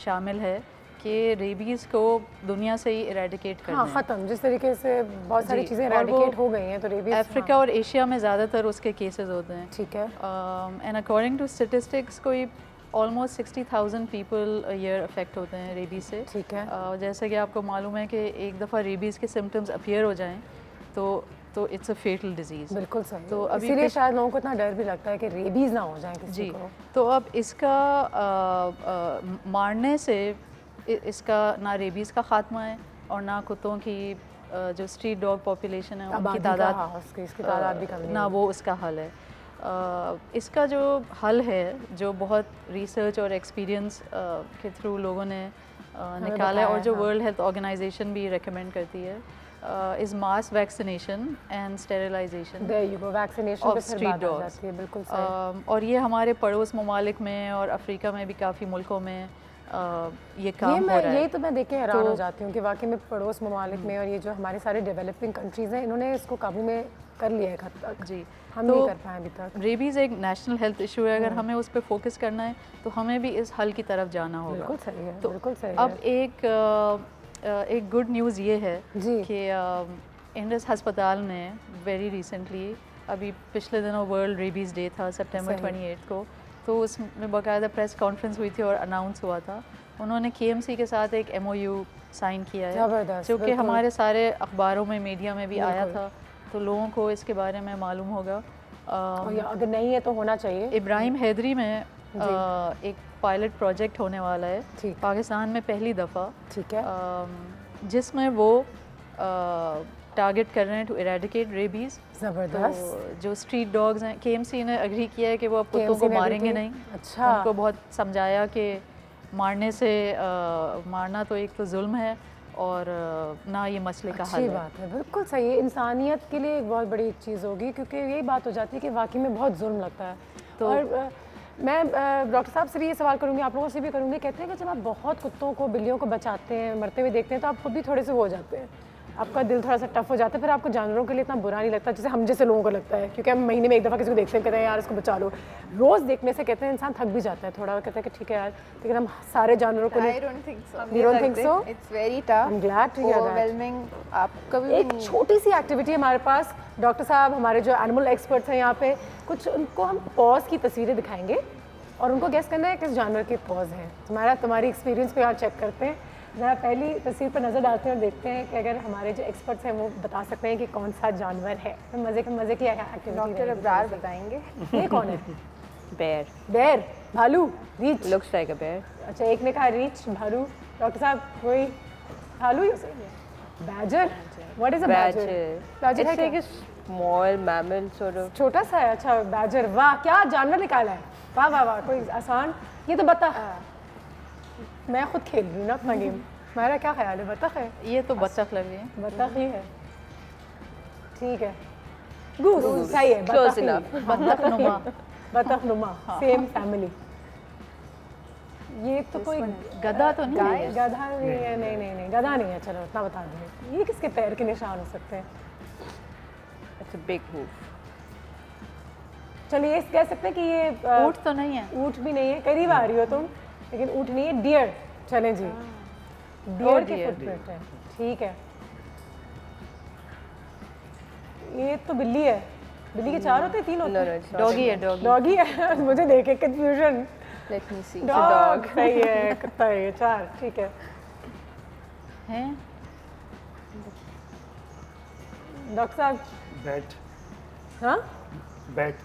[SPEAKER 9] शामिल है कि रेबीज़ को दुनिया से ही इरेडिकेट करना है।
[SPEAKER 2] ख़त्म, जिस तरीके से बहुत सारी चीज़ें इरेडिकेट हो गई हैं, तो रेबीज़
[SPEAKER 9] अफ्रीका और एशिया में ज़्यादातर उसके केसेस होते हैं,
[SPEAKER 2] ठीक है।
[SPEAKER 9] एंड अकॉर्डिंग टू स्टेटिस्टिक्स कोई ऑलमोस्ट 60,000 पीपल ईयर अफेक्ट होते हैं रेबीज़ से,
[SPEAKER 2] ठीक है।
[SPEAKER 9] जैसे कि आपको मालूम है कि एक दफ़ा रेबीज़ के सिम्टम्स अपीयर हो जाएँ तो इट्स अ फेटल डिजीज़।
[SPEAKER 2] बिल्कुल सही।
[SPEAKER 9] तो अभी
[SPEAKER 2] इसीलिए शायद लोगों को इतना डर भी लगता है कि रेबीज़ ना हो जाए किसी को।
[SPEAKER 9] तो अब इसका मारने से इसका ना रेबीज़ का ख़ात्मा है और ना कुत्तों की जो स्ट्रीट डॉग पॉपुलेशन है उनकी तादाद भी कम, ना वो उसका हल है। इसका जो हल है, जो बहुत रिसर्च और एक्सपीरियंस के थ्रू लोगों ने निकाला है और जो वर्ल्ड हेल्थ ऑर्गेनाइजेशन भी रेकमेंड करती है, is mass vaccination and sterilisation of street dogs.
[SPEAKER 2] बिल्कुल सही।
[SPEAKER 9] और ये हमारे पड़ोस ममालिक में और अफ्रीका में भी काफ़ी मुल्कों में ये काम हो रहा है।
[SPEAKER 2] यही तो मैं देख के हैरान हो जाती हूँ कि वाकई में पड़ोस ममालिक में और ये जो हमारे सारे डेवलपिंग कंट्रीज़ हैं, इन्होंने इसको काबू में कर लिया है हद तक।
[SPEAKER 9] जी,
[SPEAKER 2] हम नहीं कर पाए अभी तक।
[SPEAKER 9] रेबीज़ एक नेशनल हेल्थ इशू है, अगर हमें उस पर फोकस करना है तो हमें भी इस हल की तरफ जाना होगा।
[SPEAKER 2] बिल्कुल सही है,
[SPEAKER 9] तो
[SPEAKER 2] बिल्कुल सही
[SPEAKER 9] अब एक गुड न्यूज़ ये है कि इंडस हस्पताल ने वेरी रिसेंटली, अभी पिछले दिनों वर्ल्ड रेबीज़ डे था सितंबर 28 को, तो उसमें बाकायदा प्रेस कॉन्फ्रेंस हुई थी और अनाउंस हुआ था। उन्होंने KMC के साथ एक MOU साइन किया है, जो कि हमारे सारे अखबारों में, मीडिया में भी आया था, तो लोगों को इसके बारे में मालूम होगा।
[SPEAKER 2] अगर नहीं है तो होना चाहिए।
[SPEAKER 9] इब्राहिम हैदरी में एक पायलट प्रोजेक्ट होने वाला है पाकिस्तान में पहली दफ़ा,
[SPEAKER 2] ठीक है,
[SPEAKER 9] जिसमें वो टारगेट कर रहे हैं टू इरेडिकेट रेबीज़।
[SPEAKER 2] ज़बरदस्त।
[SPEAKER 9] तो जो स्ट्रीट डॉग्स हैं, KMC ने एग्री किया है कि वो अब कुत्तों को मारेंगे नहीं।
[SPEAKER 2] अच्छा।
[SPEAKER 9] उनको बहुत समझाया कि मारना तो एक तो जुल्म है और ना ये मसले का हल है।
[SPEAKER 2] अच्छी बात है, बिल्कुल सही है। इंसानियत के लिए एक बहुत बड़ी चीज़ होगी, क्योंकि यही बात हो जाती है कि वाकई में बहुत जुल्म लगता है। तो और मैं डॉक्टर साहब से भी ये सवाल करूँगी, आप लोगों से भी करूँगी, कहते हैं कि जब आप बहुत कुत्तों को, बिल्लियों को बचाते हैं, मरते हुए देखते हैं, तो आप खुद भी थोड़े से वो हो जाते हैं, आपका दिल थोड़ा सा टफ हो जाता है, फिर आपको जानवरों के लिए इतना बुरा नहीं लगता जैसे हम जैसे लोगों को लगता है, क्योंकि हम महीने में एक दफ़ा किसी को देखते हैं, कहते हैं यार इसको बचा लो। रोज़ देखने से कहते हैं इंसान थक भी जाता है थोड़ा, कहता है कि ठीक है यार, लेकिन हम सारे जानवरों को
[SPEAKER 4] I don't think so.
[SPEAKER 2] You don't think so?
[SPEAKER 4] It's very tough.
[SPEAKER 2] I'm glad to hear that.
[SPEAKER 4] Overwhelming. आप कभी
[SPEAKER 2] एक छोटी सी एक्टिविटी है हमारे पास, डॉक्टर साहब हमारे जो एनिमल एक्सपर्ट्स हैं यहाँ पे, कुछ उनको हम पॉज की तस्वीरें दिखाएंगे और उनको गेस करना है किस जानवर की पॉज है। तुम्हारी एक्सपीरियंस को यहाँ चेक करते हैं, ज़रा पहली तस्वीर पर नज़र डालते हैं और देखते हैं कि अगर हमारे जो एक्सपर्ट्स हैं वो बता सकते हैं कि कौन सा जानवर है। तो मज़े की एक्टिविटी
[SPEAKER 4] डॉक्टर अब्रार बताएंगे।
[SPEAKER 2] ये कौन है?
[SPEAKER 5] बेर,
[SPEAKER 2] भालू, रीछ।
[SPEAKER 5] लुक्स लाइक अ बेर।
[SPEAKER 2] अच्छा, एक ने कहा रीछ, भालू। डॉक्टर साहब कोई भालू? Badger. What is a badger? Badger है क्या?
[SPEAKER 5] Small mammal sort of.
[SPEAKER 2] छोटा सा है। अच्छा, बैजर। वाह, क्या जानवर निकाला है। वाह वाह वाह, कोई आसान। ये तो बतख। मैं खुद खेल रही हूँ ना अपना गेम। मेरा क्या ख्याल है? बतख है?
[SPEAKER 9] ये तो बतख लग रही है।
[SPEAKER 2] बतख ही है, ठीक है। गूस सही है।
[SPEAKER 9] बतख नुमा।
[SPEAKER 2] बतख नुमा, सेम फैमिली। ये तो कोई
[SPEAKER 9] गधा तो नहीं है?
[SPEAKER 2] गधा नहीं है, नहीं गधा नहीं है। चलो इतना बता दें। ये किसके पैर के निशान हो सकते हैं?
[SPEAKER 5] It's a big hoof.
[SPEAKER 2] चलिए इस कह सकते हैं कि ये
[SPEAKER 9] ऊंट तो नहीं है?
[SPEAKER 2] ऊंट भी नहीं है, करीब आ रही हो तुम, लेकिन ऊंट नहीं है। डियर। चलें जी, डियर के फुटप्रिंट है, ठीक है। ये तो बिल्ली है। बिल्ली के 4 होते हैं, 3 होते हैं?
[SPEAKER 9] डॉगी है।
[SPEAKER 2] डॉगी है। मुझे देखे कंफ्यूजन।
[SPEAKER 5] लेट मी सी।
[SPEAKER 2] डॉग सही है, कुत्ता है। 4, ठीक है।
[SPEAKER 9] हैं?
[SPEAKER 2] डॉक्टर साहब?
[SPEAKER 7] बैट।
[SPEAKER 2] हाँ,
[SPEAKER 7] बैट।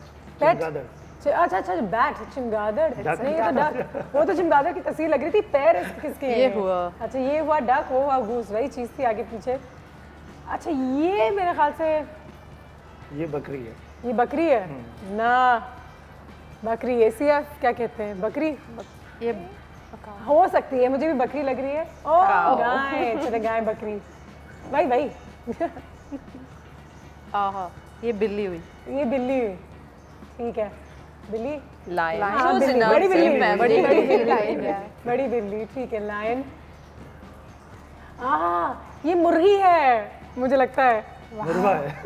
[SPEAKER 2] चमगादड़। अच्छा, बैट, चमगादड़ नहीं, तो डक। वो तो चमगादड़ की तस्वीर लग रही थी। पैर किसके हैं?
[SPEAKER 9] ये हुआ।
[SPEAKER 2] अच्छा, ये हुआ डक, वो हुआ गूस। वही चीज़ थी आगे पीछे। अच्छा, ये मेरे ख्याल से
[SPEAKER 7] ये बकरी है।
[SPEAKER 2] ये बकरी है ना? बकरी, ACF क्या कहते हैं? बकरी।
[SPEAKER 9] ये
[SPEAKER 2] हो सकती है, मुझे भी बकरी लग रही है। ओ गाय। चले गाय, बकरी। भाई
[SPEAKER 9] आहा, ये बिल्ली हुई।
[SPEAKER 2] ये बिल्ली हुई, ठीक है। बिल्ली,
[SPEAKER 5] लायन।
[SPEAKER 2] हाँ, बिल्ली, बड़ी बिल्ली, ठीक है। लायन। ये मुर्गी है मुझे लगता है।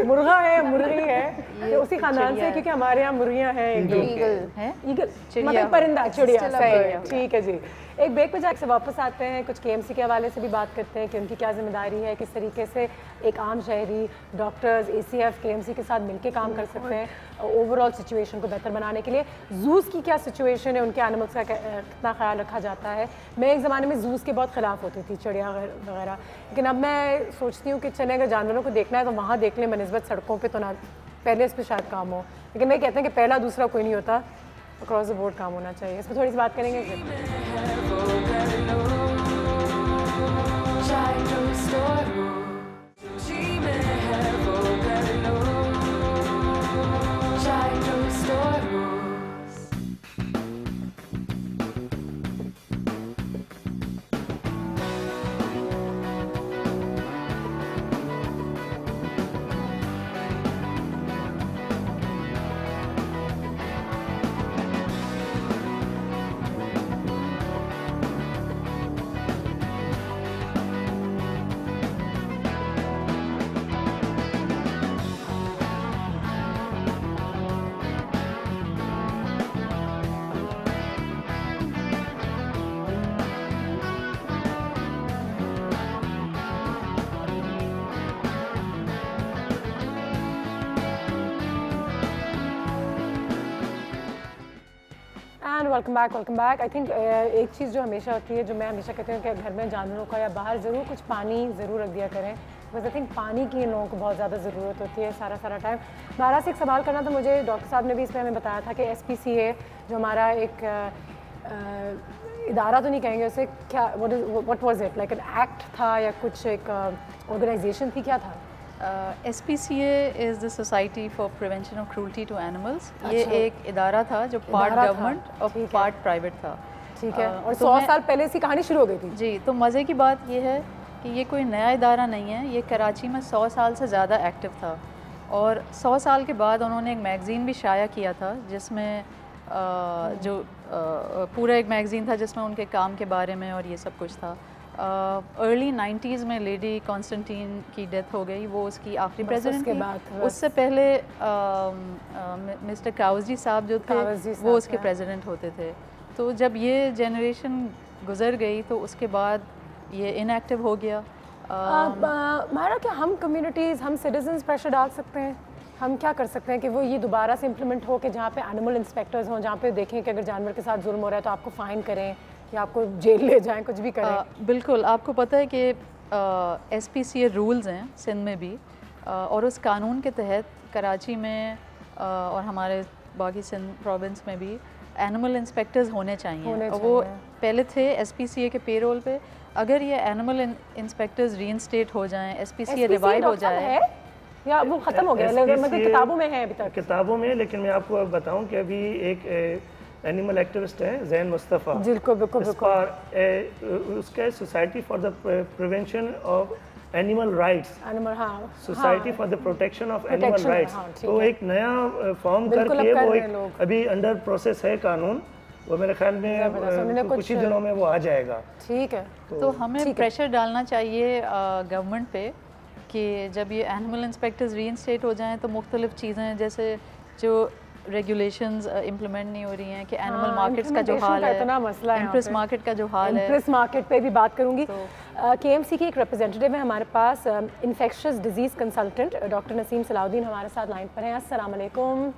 [SPEAKER 2] मुर्गा है, मुर्गी है। ये उसी खानदान से, क्योंकि हमारे यहाँ मुर्गियाँ हैं। ईगल मतलब परिंदा, चिड़िया। सही, ठीक है जी। एक ब्रेक पे जाके वापस आते हैं, कुछ KMC के हवाले से भी बात करते हैं कि उनकी क्या जिम्मेदारी है, किस तरीके से एक आम शहरी डॉक्टर्स, ACF, KMC के साथ मिलकर काम कर सकते हैं ओवरऑल सिचुएशन को बेहतर बनाने के लिए। जूस की क्या सिचुएशन है, उनके एनिमल्स का कितना ख्याल रखा जाता है। मैं एक ज़माने में जूस के बहुत ख़िलाफ़ होती थी, चिड़िया वगैरह, लेकिन अब मैं सोचती हूँ कि चले अगर जानवरों को देखना है तो वहाँ देख लें बनिस्बत सड़कों पे, तो ना पहले इस पर शायद काम हो। लेकिन मैं कहते हैं कि पहला दूसरा कोई नहीं होता, अक्रॉस द बोर्ड काम होना चाहिए। इस पर थोड़ी सी बात करेंगे। Welcome back. आई थिंक एक चीज़ जो हमेशा होती है, जो मैं हमेशा कहती हूँ कि घर में जानवरों का या बाहर ज़रूर कुछ पानी ज़रूर रख दिया करें, बिकॉज आई थिंक पानी की इन लोगों को बहुत ज़्यादा ज़रूरत होती है सारा टाइम। बारह से एक सवाल करना था मुझे, डॉक्टर साहब ने भी इसमें हमें बताया था कि SPCA जो हमारा एक इदारा तो नहीं कहेंगे उसे, क्या what was it, like an act था या कुछ एक ऑर्गेनाइजेशन थी, क्या था?
[SPEAKER 9] SPCA is the society for prevention of cruelty to animals. ये एक इदारा था जो पार्ट गवर्नमेंट और पार्ट प्राइवेट था।
[SPEAKER 2] ठीक है। और 100 साल पहले से कहानी शुरू हो गई थी
[SPEAKER 9] जी। तो मज़े की बात ये है कि ये कोई नया इदारा नहीं है, ये कराची में 100 साल से ज़्यादा एक्टिव था। और 100 साल के बाद उन्होंने एक मैगज़ीन भी शाया किया था जिसमें पूरा एक मैगज़ीन था जिसमें उनके काम के बारे में और ये सब कुछ था। अर्ली 90s में लेडी कॉन्स्टेंटीन की डेथ हो गई, वो उसकी आखिरी प्रेसिडेंट थी। उससे पहले मिस्टर कावजी साहब जो थे वो उसके प्रेसिडेंट होते थे। तो जब ये जनरेशन गुजर गई तो उसके बाद ये इनएक्टिव हो गया।
[SPEAKER 2] मायरा, क्या हम कम्युनिटीज़, हम सिटीजन्स प्रेशर डाल सकते हैं? हम क्या कर सकते हैं कि वो ये दोबारा से इम्प्लीमेंट हो कि जहाँ पे एनिमल इंस्पेक्टर्स हों, जहाँ पे देखें कि अगर जानवर के साथ जुल्म हो रहा है तो आपको फ़ाइन करें या आपको जेल ले जाएं, कुछ भी करें?
[SPEAKER 9] बिल्कुल। आपको पता है कि SPCA रूल्स हैं सिंध में भी, और उस कानून के तहत कराची में और हमारे बाकी सिंध प्रोविंस में भी एनिमल इंस्पेक्टर्स होने चाहिए। और वो पहले थे SPCA के पेरोल पे। अगर ये एनिमल इंस्पेक्टर्स रीइंस्टेट हो जाएं, SPCA रिवाइव हो जाए,
[SPEAKER 2] या वो ख़त्म हो गया? मतलब किताबों में है अभी तक?
[SPEAKER 7] किताबों में, लेकिन मैं आपको अब बताऊं कि अभी एक एनिमल एक्टिविस्ट है ज़ैन मुस्तफ़ा, उसका society for the prevention of animal rights, society for the protection of animal rights, तो एक नया फॉर्म करके वो एक अभी अंडर प्रोसेस है कानून, वो मेरे ख्याल में कुछ ही दिनों में वो आ जाएगा।
[SPEAKER 2] ठीक है।
[SPEAKER 9] तो हमें प्रेशर डालना चाहिए गवर्नमेंट पे कि जब ये एनिमल इंस्पेक्टर्स रीइंस्टेट हो जाएं तो मुख्तलिफ चीज़ें जैसे जो रेगुलेशंस इम्प्लीमेंट नहीं हो रही हैं, कि एनिमल मार्केट्स का जो हाल है,
[SPEAKER 2] इतना मसला है,
[SPEAKER 9] इंप्रेस मार्केट का जो हाल है,
[SPEAKER 2] इंप्रेस मार्केट पे भी बात करूंगी। KMC की एक रिप्रेजेंटेटिव है हमारे पास, infectious disease consultant doctor Naseem Salahuddin हमारे साथ लाइन पर हैं। अस्सलाम वालेकुम।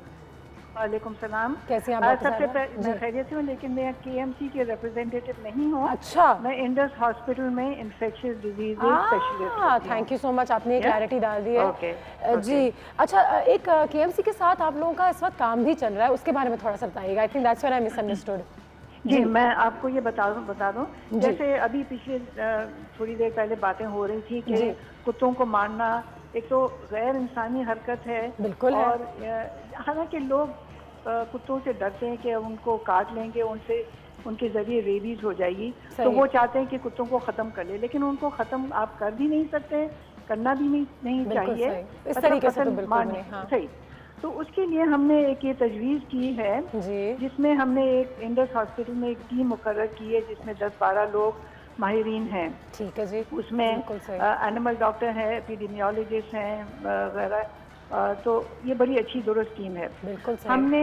[SPEAKER 10] वालेकुम सलाम।
[SPEAKER 2] कैसे हैं आप?
[SPEAKER 10] सबसे पहले मैं खैरियत से हूँ, लेकिन मैं KMC के रिप्रेजेंटेटिव नहीं हूँ।
[SPEAKER 2] अच्छा।
[SPEAKER 10] मैं इंडस हॉस्पिटल में इन्फेक्शियस डिजीज स्पेशलिस्ट हूँ।
[SPEAKER 2] थैंक यू सो मच, आपने क्लैरिटी डाल दी है। जी। अच्छा, एक KMC के साथ आप लोगों का इस वक्त काम भी चल रहा है, उसके बारे में थोड़ा सा बताइएगा। I think that's what I misunderstood.
[SPEAKER 10] जी, मैं आपको ये बता दूँ, जैसे अभी पिछले थोड़ी देर पहले बातें हो रही थी कि कुत्तों को मारना एक तो गैर इंसानी हरकत है।
[SPEAKER 2] बिल्कुल।
[SPEAKER 10] और हालांकि लोग कुत्तों से डरते हैं कि उनको काट लेंगे, उनसे उनके ज़रिए रेबीज हो जाएगी, तो वो चाहते हैं कि कुत्तों को ख़त्म कर ले, लेकिन उनको ख़त्म आप कर भी नहीं सकते, करना भी नहीं चाहिए
[SPEAKER 2] इस तरीके से, तो बिल्कुल नहीं। हाँ।
[SPEAKER 10] सही। तो उसके लिए हमने एक ये तजवीज़ की है जिसमें हमने एक इंडस हॉस्पिटल में एक टीम मुकर्रर की है जिसमें 10-12 लोग माहिरीन हैं।
[SPEAKER 2] ठीक है जी।
[SPEAKER 10] उसमें एनिमल डॉक्टर हैं, एपिडेमियोलॉजिस्ट हैं वगैरह। तो ये बड़ी अच्छी दुरुस्त टीम है।
[SPEAKER 2] बिल्कुल सही।
[SPEAKER 10] हमने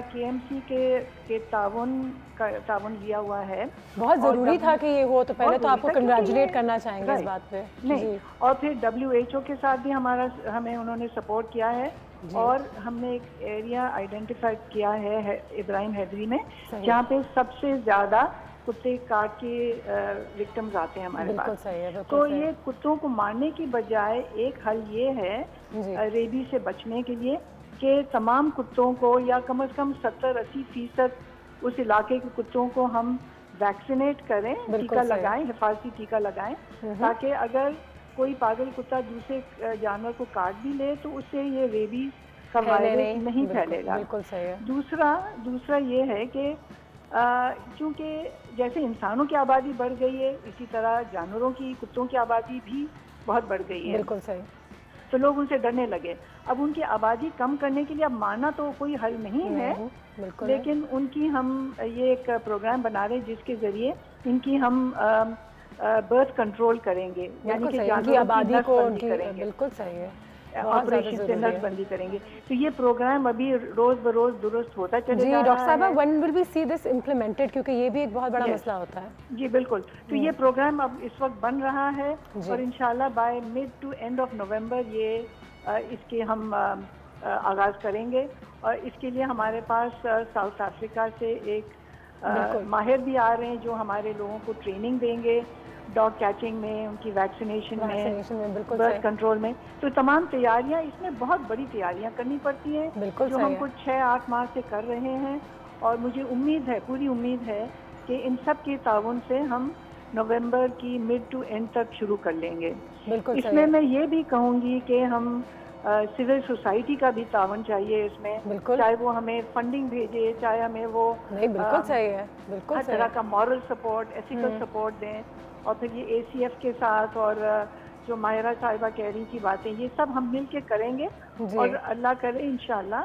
[SPEAKER 10] KMC के तावन लिया हुआ है।
[SPEAKER 2] बहुत ज़रूरी था कि ये हो, तो पहले तो आपको कंग्रेचुलेट करना चाहेंगे इस बात पे।
[SPEAKER 10] नहीं, और फिर WHO के साथ भी हमें उन्होंने सपोर्ट किया है, और हमने एक एरिया आइडेंटिफाई किया है इब्राहिम हैदरी में, जहाँ पे सबसे ज़्यादा कुत्ते काट के विक्टिम्स आते हैं हमारे पास। तो ये कुत्तों को मारने की बजाय एक हल ये है रेबी से बचने के लिए कि तमाम कुत्तों को, या कम से कम 70-80% उस इलाके के कुत्तों को हम वैक्सीनेट करें, टीका लगाएं, हिफाजती टीका लगाएं, ताकि अगर कोई पागल कुत्ता दूसरे जानवर को काट भी ले तो उससे ये रेबीज का वायरस नहीं फैलेगा।
[SPEAKER 2] बिल्कुल सही है।
[SPEAKER 10] दूसरा ये है कि क्योंकि जैसे इंसानों की आबादी बढ़ गई है, इसी तरह जानवरों की, कुत्तों की आबादी भी बहुत बढ़ गई है।
[SPEAKER 2] बिल्कुल सही।
[SPEAKER 10] तो लोग उनसे डरने लगे। अब उनकी आबादी कम करने के लिए, अब मारना तो कोई हल नहीं है, लेकिन उनकी हम ये एक प्रोग्राम बना रहे हैं जिसके ज़रिए इनकी हम बर्थ कंट्रोल करेंगे, यानी कि जानवरों की आबादी को करेंगे।
[SPEAKER 2] बिल्कुल सही है।
[SPEAKER 10] ऑपरेशन से नसबंदी करेंगे। तो ये प्रोग्राम अभी रोज बरोज दुरुस्त होता चलेगा।
[SPEAKER 2] जी डॉक्टर साहब, when will we see this implemented, क्योंकि ये भी एक बहुत बड़ा मसला होता है।
[SPEAKER 10] जी बिल्कुल। तो ये प्रोग्राम अब इस वक्त बन रहा है और इंशाल्लाह by mid to end of November ये इसके हम आगाज करेंगे। और इसके लिए हमारे पास साउथ अफ्रीका से एक माहिर भी आ रहे हैं जो हमारे लोगों को ट्रेनिंग देंगे डॉग कैचिंग में, उनकी वैक्सीनेशन में, बर्थ कंट्रोल में। तो तमाम तैयारियां, इसमें बहुत बड़ी तैयारियां करनी पड़ती हैं जो हम कुछ 6-8 माह से कर रहे हैं। और मुझे उम्मीद है, पूरी उम्मीद है कि इन सब के ताउन से हम नवंबर की मिड टू एंड तक शुरू कर लेंगे। इसमें मैं ये भी कहूँगी कि हम सिविल सोसाइटी का भी तावन चाहिए इसमें, चाहे वो हमें फंडिंग भेजे, चाहे हमें वो
[SPEAKER 2] नहीं बिल्कुल सही है, बिल्कुल
[SPEAKER 10] हर तरह का मॉरल सपोर्ट, एथिकल सपोर्ट दें। और फिर ये ACF के साथ और जो मायरा साहिबा कह रही थी बातें, ये सब हम मिल के करेंगे और अल्लाह करे इंशाल्लाह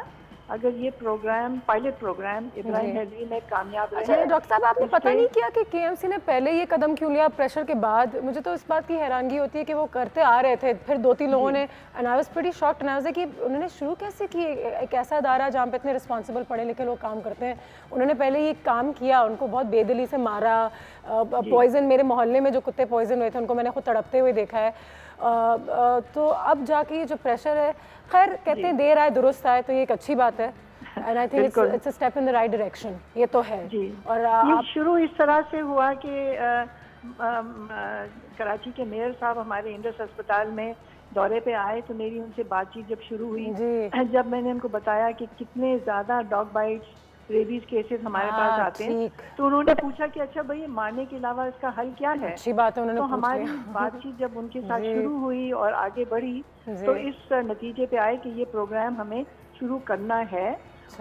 [SPEAKER 10] अगर ये programme, pilot programme Ibrahim Hyderi में कामयाब रहे।
[SPEAKER 2] अच्छा डॉक्टर साहब, आपने पता नहीं किया कि KMC ने पहले ये कदम क्यों लिया प्रेशर के बाद? मुझे तो इस बात की हैरानगी होती है कि वो करते आ रहे थे, फिर 2-3 लोगों ने, and I was pretty shocked and I was like कि उन्होंने शुरू कैसे की? एक ऐसा अदारा जहाँ पे इतने रिस्पॉन्सिबल पढ़े लिखे लोग काम करते हैं, उन्होंने पहले ये काम किया, उनको बहुत बेदिली से मारा, पॉइजन, मेरे मोहल्ले में जो कुत्ते पॉइजन हुए थे उनको मैंने खुद तड़पते हुए देखा है। तो अब जाके ये जो प्रेशर है, खैर कहते हैं देर आए दुरुस्त आए, तो ये एक अच्छी बात है and I think it's a step in the right direction, ये तो है
[SPEAKER 10] जी।
[SPEAKER 2] और
[SPEAKER 10] ये शुरू इस तरह से हुआ कि कराची के मेयर साहब हमारे इंडस अस्पताल में दौरे पे आए, तो मेरी उनसे बातचीत जब शुरू हुई, जब मैंने उनको बताया कि कितने ज़्यादा डॉग बाइट्स, रेबीज केसेस हमारे पास आते हैं, तो उन्होंने पूछा कि अच्छा भाई मारने के अलावा इसका हल क्या है?
[SPEAKER 2] अच्छी बात है, उन्होंने
[SPEAKER 10] तो हमारी बातचीत जब उनके साथ शुरू हुई और आगे बढ़ी, तो इस नतीजे पे आए कि ये प्रोग्राम हमें शुरू करना है।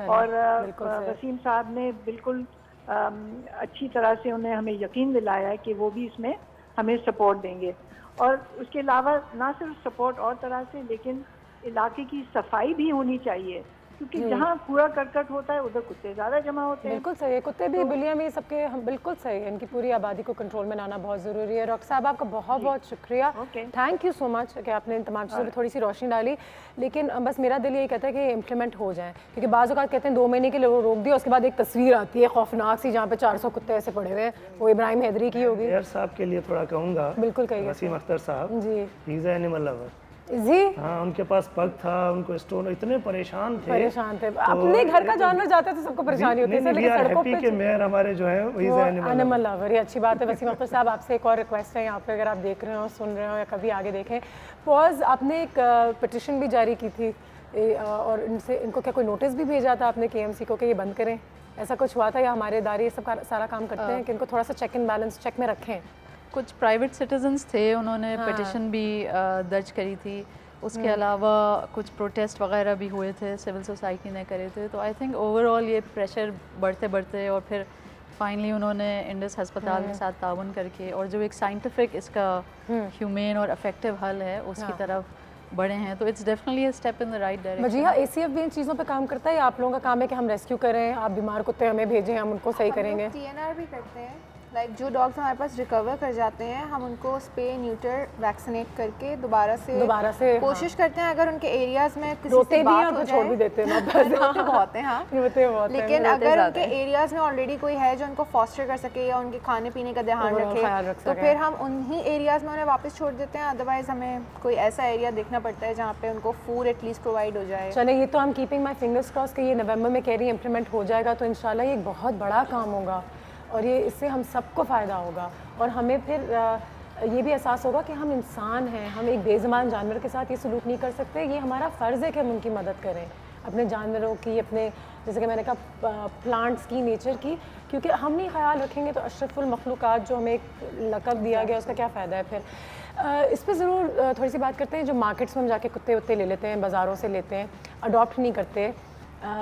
[SPEAKER 10] और वसीम साहब ने बिल्कुल अच्छी तरह से उन्हें हमें यकीन दिलाया है कि वो भी इसमें हमें सपोर्ट देंगे। और उसके अलावा ना सिर्फ सपोर्ट और तरह से, लेकिन इलाके की सफाई भी होनी चाहिए, क्योंकि जहाँ कूड़ा करकट होता है उधर कुत्ते ज़्यादा जमा होते हैं।
[SPEAKER 2] बिल्कुल सही है, कुत्ते भी, बिल्लियाँ भी, सबके, हम बिल्कुल सही है, इनकी पूरी आबादी को कंट्रोल में लाना बहुत ज़रूरी है। डॉक्टर साहब आपका बहुत बहुत शुक्रिया, थैंक यू सो मच कि आपने इन तमाम चीज़ों पर थोड़ी सी रोशनी डाली। लेकिन बस मेरा दिल यही कहता है कि इम्प्लीमेंट हो जाए, क्योंकि बाज़ औक़ात कहते हैं 2 महीने के लिए रोक दिया, उसके बाद एक तस्वीर आती है खौफनाक सी जहाँ पे 400 कुत्ते ऐसे पड़े हुए हैं, वो इब्राहिम हैदरी की होगी।
[SPEAKER 7] मेयर साहब के लिए थोड़ा कहूँगा,
[SPEAKER 2] बिल्कुल कहिए।
[SPEAKER 7] वसीम अख्तर साहब जी, ही इज़ एनिमल लवर
[SPEAKER 2] जी।
[SPEAKER 7] हाँ, उनके पास पग था, उनको स्टोन, इतने परेशान थे
[SPEAKER 2] तो अपने घर का जानवर जाते थे सबको परेशानी होती है, लेकिन सड़कों पे
[SPEAKER 7] के मेयर हमारे जो है वो
[SPEAKER 2] एनिमल लवर, ये अच्छी बात है। वसीम अख्तर साहब आपसे एक और रिक्वेस्ट है, यहाँ पे अगर आप देख रहे हो, सुन रहे हो या कभी आगे देखें, पॉज आपने एक पिटिशन भी जारी की थी और इनको क्या कोई नोटिस भी भेजा था आपने KMC को कि ये बंद करें? ऐसा कुछ हुआ था या हमारे इदारे ये सब सारा काम करते हैं कि इनको थोड़ा सा चेक एंड बैलेंस चेक में रखें?
[SPEAKER 9] कुछ प्राइवेट सिटीजन्स थे, उन्होंने पिटिशन भी दर्ज करी थी, उसके अलावा कुछ प्रोटेस्ट वगैरह भी हुए थे, सिविल सोसाइटी ने करे थे। तो आई थिंक ओवरऑल ये प्रेशर बढ़ते बढ़ते और फिर फाइनली उन्होंने इंडस अस्पताल के साथ ताउन करके और जो एक साइंटिफिक इसका ह्यूमेन और इफेक्टिव हल है उसकी तरफ बढ़े हैं। तो it's definitely a step in the right direction.
[SPEAKER 2] Majiha, ACF भी इन चीज़ों पे काम करता है या आप लोगों का काम है कि हम रेस्क्यू करें, आप बीमार कुत्ते हमें भेजें, हम उनको सही करेंगे?
[SPEAKER 4] TNR भी करते हैं, लाइक जो डॉग्स हमारे पास रिकवर कर जाते हैं, हम उनको स्पे न्यूटर वैक्सीनेट करके दोबारा से कोशिश करते हैं। अगर उनके एरियाज में किसी से बात हो जाए, छोड़ भी देते हैं बहुत हैं, हाँ, लेकिन अगर उनके एरियाज में ऑलरेडी कोई है जो उनको फॉस्टर कर सके या उनके खाने पीने का ध्यान रखे, तो फिर हम उन्हीं एरियाज में उन्हें वापस छोड़ देते हैं। अदरवाइज हमें कोई ऐसा एरिया देखना पड़ता है जहाँ पे उनको फूड एटलीस्ट प्रोवाइड हो जाए।
[SPEAKER 2] चले, ये तो हम कीपिंग माई फिंगर्स क्रॉस कि ये नवंबर में कह रही है इम्प्लीमेंट हो जाएगा, तो इंशाल्लाह ये एक बहुत बड़ा काम होगा और ये इससे हम सबको फ़ायदा होगा और हमें फिर ये भी एहसास होगा कि हम इंसान हैं, हम एक बेज़ुबान जानवर के साथ ये सलूक नहीं कर सकते। ये हमारा फ़र्ज़ है कि हम उनकी मदद करें, अपने जानवरों की, अपने जैसे कि मैंने कहा प्लांट्स की, नेचर की, क्योंकि हम नहीं ख्याल रखेंगे तो अशरफुल मखलूक़ात जो हमें एक लक़ब दिया गया उसका क्या फ़ायदा है फिर। इस पर ज़रूर थोड़ी सी बात करते हैं। जो मार्केट्स में हम जाके कुत्ते वुत्ते ले लेते हैं, बाज़ारों से लेते हैं, अडॉप्ट नहीं करते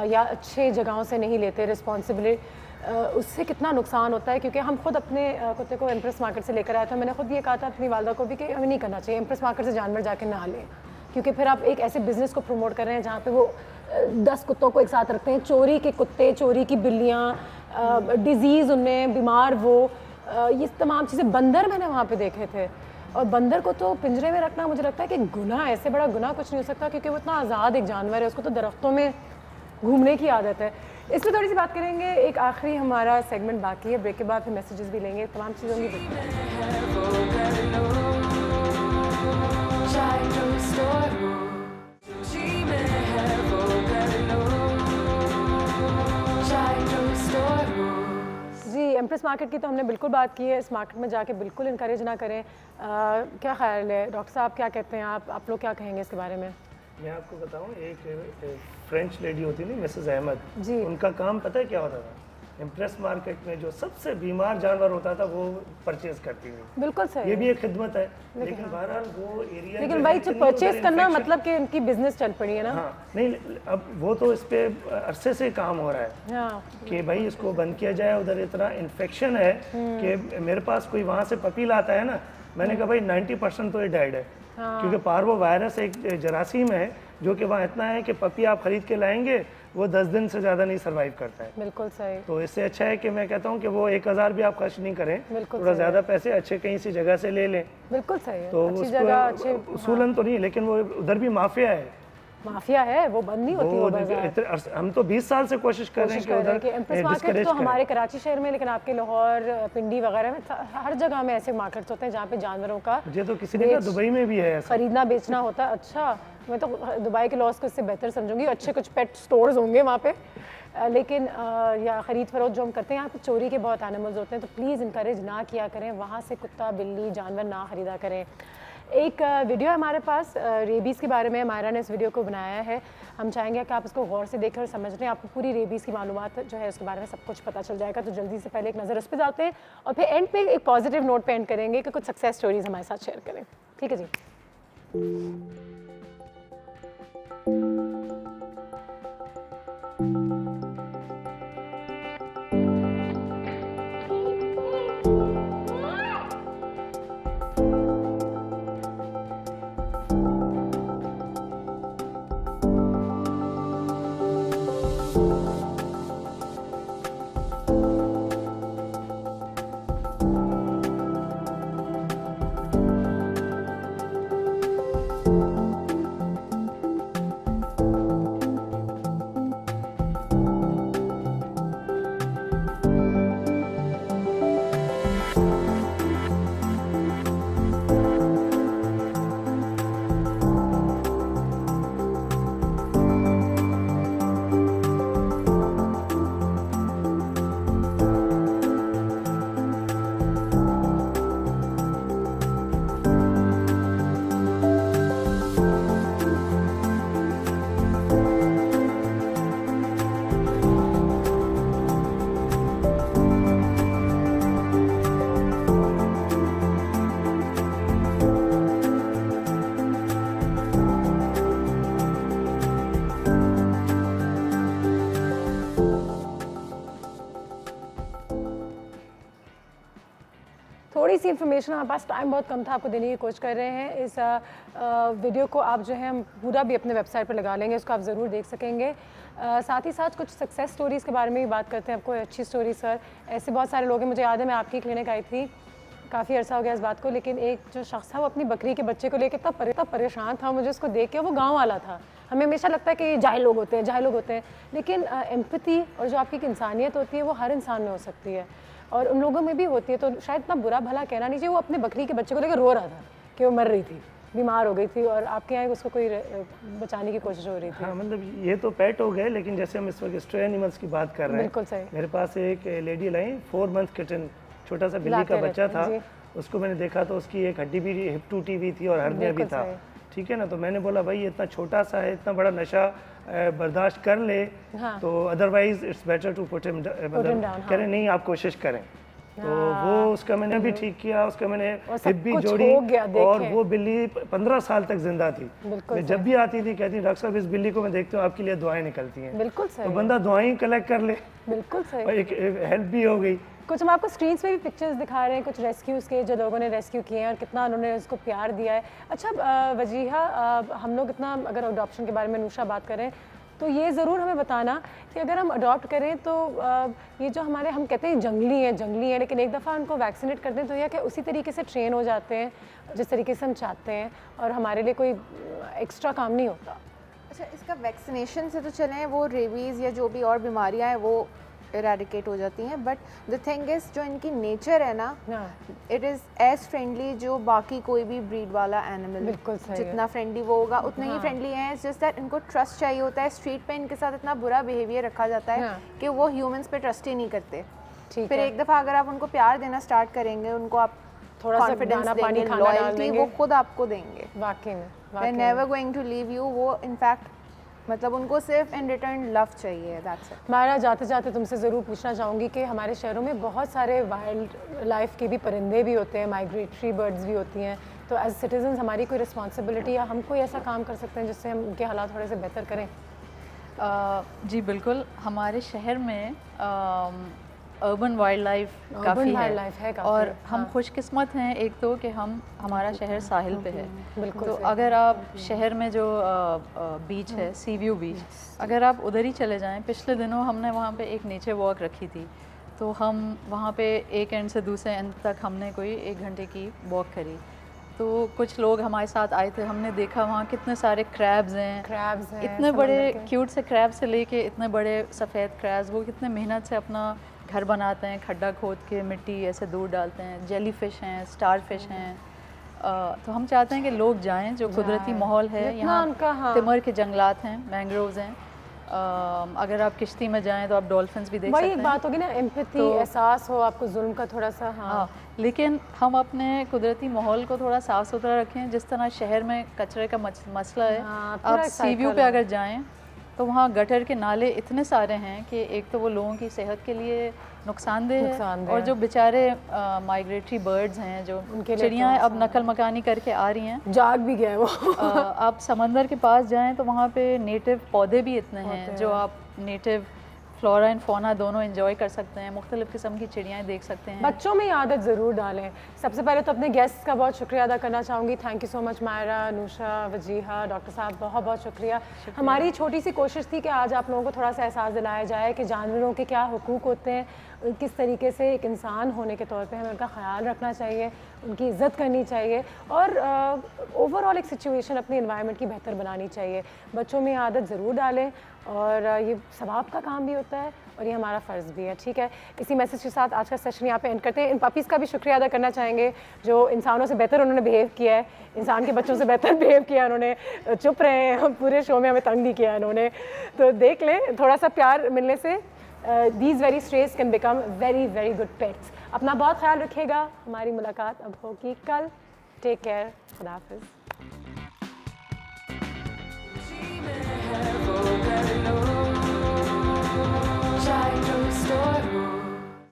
[SPEAKER 2] या अच्छे जगहों से नहीं लेते रिस्पॉन्सिबली, उससे कितना नुकसान होता है। क्योंकि हम खुद अपने कुत्ते को इम्प्रेस मार्केट से लेकर आए थे, मैंने खुद ये कहा था अपनी वालदा को भी कि हमें नहीं करना चाहिए, इम्प्रेस मार्केट से जानवर जाके ना लें, क्योंकि फिर आप एक ऐसे बिज़नेस को प्रमोट कर रहे हैं जहाँ पे वो 10 कुत्तों को एक साथ रखते हैं, चोरी के कुत्ते, चोरी की बिल्लियाँ, डिजीज़ उनमें, बीमार वो, ये तमाम चीज़ें। बंदर मैंने वहाँ पे देखे थे और बंदर को तो पिंजरे में रखना मुझे लगता है कि गुनाह, ऐसे बड़ा गुनाह कुछ नहीं हो सकता, क्योंकि वो इतना आज़ाद एक जानवर है, उसको तो दरख्तों में घूमने की आदत है। इस पर थोड़ी सी बात करेंगे, एक आखिरी हमारा सेगमेंट बाकी है, ब्रेक के बाद फिर मैसेजेस भी लेंगे, तमाम चीज़ों की जी। एम्प्रेस मार्केट की तो हमने बिल्कुल बात की है, इस मार्केट में जाके बिल्कुल इनकरेज ना करें। क्या ख्याल है डॉक्टर साहब, क्या कहते हैं आप लोग क्या कहेंगे इसके बारे में?
[SPEAKER 7] मैं आपको बताऊं, एक फ्रेंच लेडी होती नहीं मिसेस अहमद जी, उनका काम पता है क्या होता था? इम्प्रेस मार्केट में जो सबसे बीमार जानवर होता था वो परचेज करती थी।
[SPEAKER 2] बिल्कुल सही,
[SPEAKER 7] ये भी एक खिदमत है, लेकिन बहरहाल वो एरिया,
[SPEAKER 2] लेकिन भाई जो परचेज करना मतलब कि उनकी बिजनेस चल पड़ी है ना।
[SPEAKER 7] हाँ, नहीं अब वो तो इस पे अरसे से काम हो रहा है
[SPEAKER 2] हाँ।
[SPEAKER 7] कि भाई इसको बंद किया जाए, उधर इतना इन्फेक्शन है कि मेरे पास कोई वहाँ से पपी लाता है ना, मैंने कहा भाई 90% तो ये डेड है, क्योंकि पार्वो वायरस एक जरासीम है जो कि वहाँ इतना है कि पपी आप खरीद के लाएंगे वो 10 दिन से ज़्यादा नहीं सर्वाइव करता है।
[SPEAKER 2] बिल्कुल सही।
[SPEAKER 7] तो इससे अच्छा है कि मैं कहता हूँ कि वो 1000 भी आप खर्च नहीं करें, थोड़ा ज़्यादा पैसे अच्छे कहीं सी जगह से ले लें।
[SPEAKER 2] बिल्कुल सही है,
[SPEAKER 7] तो
[SPEAKER 2] अच्छी जगह, अच्छे
[SPEAKER 7] उसूलन तो नहीं, लेकिन वो उधर भी माफिया है,
[SPEAKER 2] माफिया है, वो बंद नहीं होती वो बाजार।
[SPEAKER 7] हम तो 20 साल से कोशिश कर रहे हैं कि उधर
[SPEAKER 2] एम्प्रेस मार्केट तो हमारे कराची शहर में, लेकिन आपके लाहौर, पिंडी वगैरह में हर जगह में ऐसे मार्केट्स होते हैं जहाँ पे जानवरों का
[SPEAKER 7] ये तो किसी ने कहा दुबई में भी है
[SPEAKER 2] खरीदना बेचना होता है। अच्छा, मैं तो दुबई के लॉस को इससे बेहतर समझूंगी, अच्छे कुछ पेट स्टोर्स होंगे वहाँ पे, लेकिन या ख़रीद फरोख्त जो हम करते हैं यहाँ पे चोरी के बहुत एनिमल्स होते हैं, तो प्लीज़ इनकरेज ना किया करें, वहाँ से कुत्ता बिल्ली जानवर ना ख़रीदा करें। एक वीडियो है हमारे पास रेबीज़ के बारे में, मायरा ने इस वीडियो को बनाया है, हम चाहेंगे कि आप इसको गौर से देखें और समझ लें, आपको पूरी रेबीज़ की मालूमात जो है उसके बारे में सब कुछ पता चल जाएगा। तो जल्दी से पहले एक नज़र उस पर डालते हैं और फिर एंड पे एक पॉजिटिव नोट पे एंड करेंगे कि कुछ सक्सेस स्टोरीज़ हमारे साथ शेयर करें। ठीक है जी। थोड़ी सी इन्फॉर्मेशन हमारे पास, टाइम बहुत कम था, आपको देने की कोशिश कर रहे हैं। इस वीडियो को आप जो है हम पूरा भी अपने वेबसाइट पर लगा लेंगे, उसको आप ज़रूर देख सकेंगे। साथ ही साथ कुछ सक्सेस स्टोरीज़ के बारे में भी बात करते हैं। आपको अच्छी स्टोरी सर, ऐसे बहुत सारे लोग हैं, मुझे याद है मैं आपकी क्लिनिक आई थी, काफ़ी अर्सा हो गया इस बात को, लेकिन एक जो शख्स था वो अपनी बकरी के बच्चे को लेकर इतना परेशान था, मुझे उसको देख के, वो गाँव वाला था। हमें हमेशा लगता है कि जाहिल लोग होते हैं, जाहिल लोग होते हैं, लेकिन एम्पैथी और जो आपकी इंसानियत होती है वो हर इंसान में हो सकती है और उन लोगों में भी होती है। तो शायद इतना बुरा भला कहना नहीं चाहिए, वो अपने बकरी के बच्चे को लेकर रो रहा था कि वो मर रही थी, बीमार हो गई थी और आपके यहाँ उसको कोई बचाने की कोशिश हो रही थी।
[SPEAKER 7] हाँ, मतलब ये तो पेट हो गए, लेकिन जैसे हम इस वक्त स्ट्रे एनिमल्स की बात कर रहे हैं,
[SPEAKER 2] बिल्कुल सही।
[SPEAKER 7] मेरे पास एक लेडी लाई 4 मंथ किटन, छोटा सा बिल्ली का बच्चा था, उसको मैंने देखा तो उसकी एक हड्डी भी हिप टूटी हुई थी और हर्निया भी था, ठीक है ना। तो मैंने बोला भाई इतना छोटा सा है, इतना बड़ा नशा बर्दाश्त कर ले, हाँ। तो otherwise it's better to put him down, कह रहे नहीं आप कोशिश करें। तो वो उसका मैंने भी ठीक किया, उसका मैंने हिप भी जोड़ी और वो बिल्ली 15 साल तक जिंदा थी। मैं जब भी आती थी कहती डॉक्टर साहब इस बिल्ली को मैं देखती हूँ आपके लिए दुआएं निकलती हैं।
[SPEAKER 2] बिल्कुल सही।
[SPEAKER 7] तो बंदा दुआएं कलेक्ट कर ले,
[SPEAKER 2] बिल्कुल सही,
[SPEAKER 7] और एक हेल्प भी हो गई।
[SPEAKER 2] कुछ हम आपको स्क्रीन्स पे भी पिक्चर्स दिखा रहे हैं, कुछ रेस्क्यूज़ के जो लोगों ने रेस्क्यू किए हैं और कितना उन्होंने उसको प्यार दिया है। अच्छा वजीहा, हम लोग इतना अगर अडॉप्शन के बारे में नूशा बात करें तो ये ज़रूर हमें बताना कि अगर हम अडॉप्ट करें तो ये जो हमारे हम कहते हैं जंगली हैं, लेकिन एक दफ़ा उनको वैक्सीनेट कर दें तो यह कि उसी तरीके से ट्रेन हो जाते हैं जिस तरीके से हम चाहते हैं और हमारे लिए कोई एक्स्ट्रा काम नहीं होता।
[SPEAKER 4] अच्छा, इसका वैक्सीनेशन से तो चलें, वो रेबीज़ या जो भी और बीमारियां हैं वो इरेडिकेट हो जाती हैं, बट द थिंग इज़ जो इनकी नेचर है ना, इट इज़ एज फ्रेंडली जो बाकी कोई भी ब्रीड वाला एनिमल, जितना फ्रेंडली वो होगा उतना ही फ्रेंडली है। इट्स जस्ट दैट इनको ट्रस्ट चाहिए होता है। स्ट्रीट पे इनके साथ इतना बुरा बिहेवियर रखा जाता है कि वो ह्यूमंस पे ट्रस्ट ही नहीं करते। फिर एक दफ़ा अगर आप उनको प्यार देना स्टार्ट करेंगे, उनको आप
[SPEAKER 2] थोड़ा कॉन्फिडेंस देंगे,
[SPEAKER 4] लॉयल्टी वो खुद आपको देंगे।
[SPEAKER 2] वाकई में
[SPEAKER 4] they are never going to leave you. वो इनफैक्ट मतलब उनको सिर्फ इन रिटर्न लव चाहिए, दैट्स इट।
[SPEAKER 2] मायरा, जाते जाते तुमसे ज़रूर पूछना चाहूँगी कि हमारे शहरों में बहुत सारे वाइल्ड लाइफ के भी परिंदे भी होते हैं, माइग्रेटरी बर्ड्स भी होती हैं, तो एज सिटीजन हमारी कोई रिस्पॉन्सिबिलिटी या हम कोई ऐसा काम कर सकते हैं जिससे हम उनके हालात थोड़े से बेहतर करें?
[SPEAKER 9] जी बिल्कुल, हमारे शहर में अर्बन वाइल्ड लाइफ काफ़ी है और हम खुशकिस्मत हैं एक तो कि हमारा शहर साहिल पे है। बिल्कुल। तो अगर आप शहर में जो बीच है, सी व्यू बीच, अगर आप उधर ही चले जाएं, पिछले दिनों हमने वहाँ पे एक नेचर वॉक रखी थी, तो हम वहाँ पे एक एंड से दूसरे एंड तक हमने कोई 1 घंटे की वॉक करी। तो कुछ लोग हमारे साथ आए थे, हमने देखा वहाँ कितने सारे क्रैब्स हैं, इतने बड़े क्यूट से क्रैब से लेके इतने बड़े सफ़ेद क्रैब्स, वो कितने मेहनत से अपना घर बनाते हैं, खड्डा खोद के मिट्टी ऐसे दूर डालते हैं। जेली फ़िश हैं, स्टार फिश हैं। तो हम चाहते हैं कि लोग जाएं, जो कुदरती माहौल है यहाँ, तिमर के जंगलात हैं, मैंग्रोव्स हैं। अगर आप किश्ती में जाएं तो आप डॉल्फिन्स भी देख सकते हैं।
[SPEAKER 2] वही बात होगी ना, एम्पैथी, तो एहसास हो आपको जुल्म का थोड़ा सा। हाँ,
[SPEAKER 9] लेकिन हम अपने कुदरती माहौल को थोड़ा साफ़ सुथरा रखें। जिस तरह शहर में कचरे का मसला है, आप सी व्यू पे अगर जाएं तो वहाँ गटर के नाले इतने सारे हैं कि एक तो वो लोगों की सेहत के लिए नुकसानदेह है, और जो बेचारे माइग्रेटरी बर्ड्स हैं, जो चिड़ियाँ अब नकल मकानी करके आ रही हैं,
[SPEAKER 2] जाग भी गए वो।
[SPEAKER 9] आप समंदर के पास जाएं तो वहाँ पे नेटिव पौधे भी इतने हैं जो आप नेटिव फ्लोरा एंड फौना दोनों एंजॉय कर सकते हैं, मुख्तलिफ किस्म की चिड़ियाँ देख सकते हैं।
[SPEAKER 2] बच्चों में ये आदत ज़रूर डालें। सबसे पहले तो अपने गेस्ट का बहुत शुक्रिया अदा करना चाहूँगी। Thank you so much Myra, Nusha, Wajiha, doctor साहब, बहुत बहुत शुक्रिया। हमारी छोटी सी कोशिश थी कि आज आप लोगों को थोड़ा सा एहसास दिलाया जाए कि जानवरों के क्या हुकूक होते हैं, किस तरीके से एक इंसान होने के तौर पे हमें उनका ख्याल रखना चाहिए, उनकी इज़्ज़त करनी चाहिए, और ओवरऑल एक सिचुएशन अपनी एनवायरनमेंट की बेहतर बनानी चाहिए। बच्चों में आदत ज़रूर डालें, और ये सवाब का काम भी होता है और ये हमारा फ़र्ज़ भी है। ठीक है, इसी मैसेज के साथ आज का सेशन यहाँ पे एंड करते हैं। इन पपीज़ का भी शुक्रिया अदा करना चाहेंगे जो इंसानों से बेहतर उन्होंने बिहेव किया है, इंसान के बच्चों से बेहतर बिहेव किया उन्होंने, चुप रहे हैं, पूरे शो में हमें तंग नहीं किया इन्होंने। तो देख लें, थोड़ा सा प्यार मिलने से these very strays can become very very good pets। अपना बहुत ख्याल रखिएगा। हमारी मुलाकात अब होगी कल। टेक केयर, खुदा हाफिज़।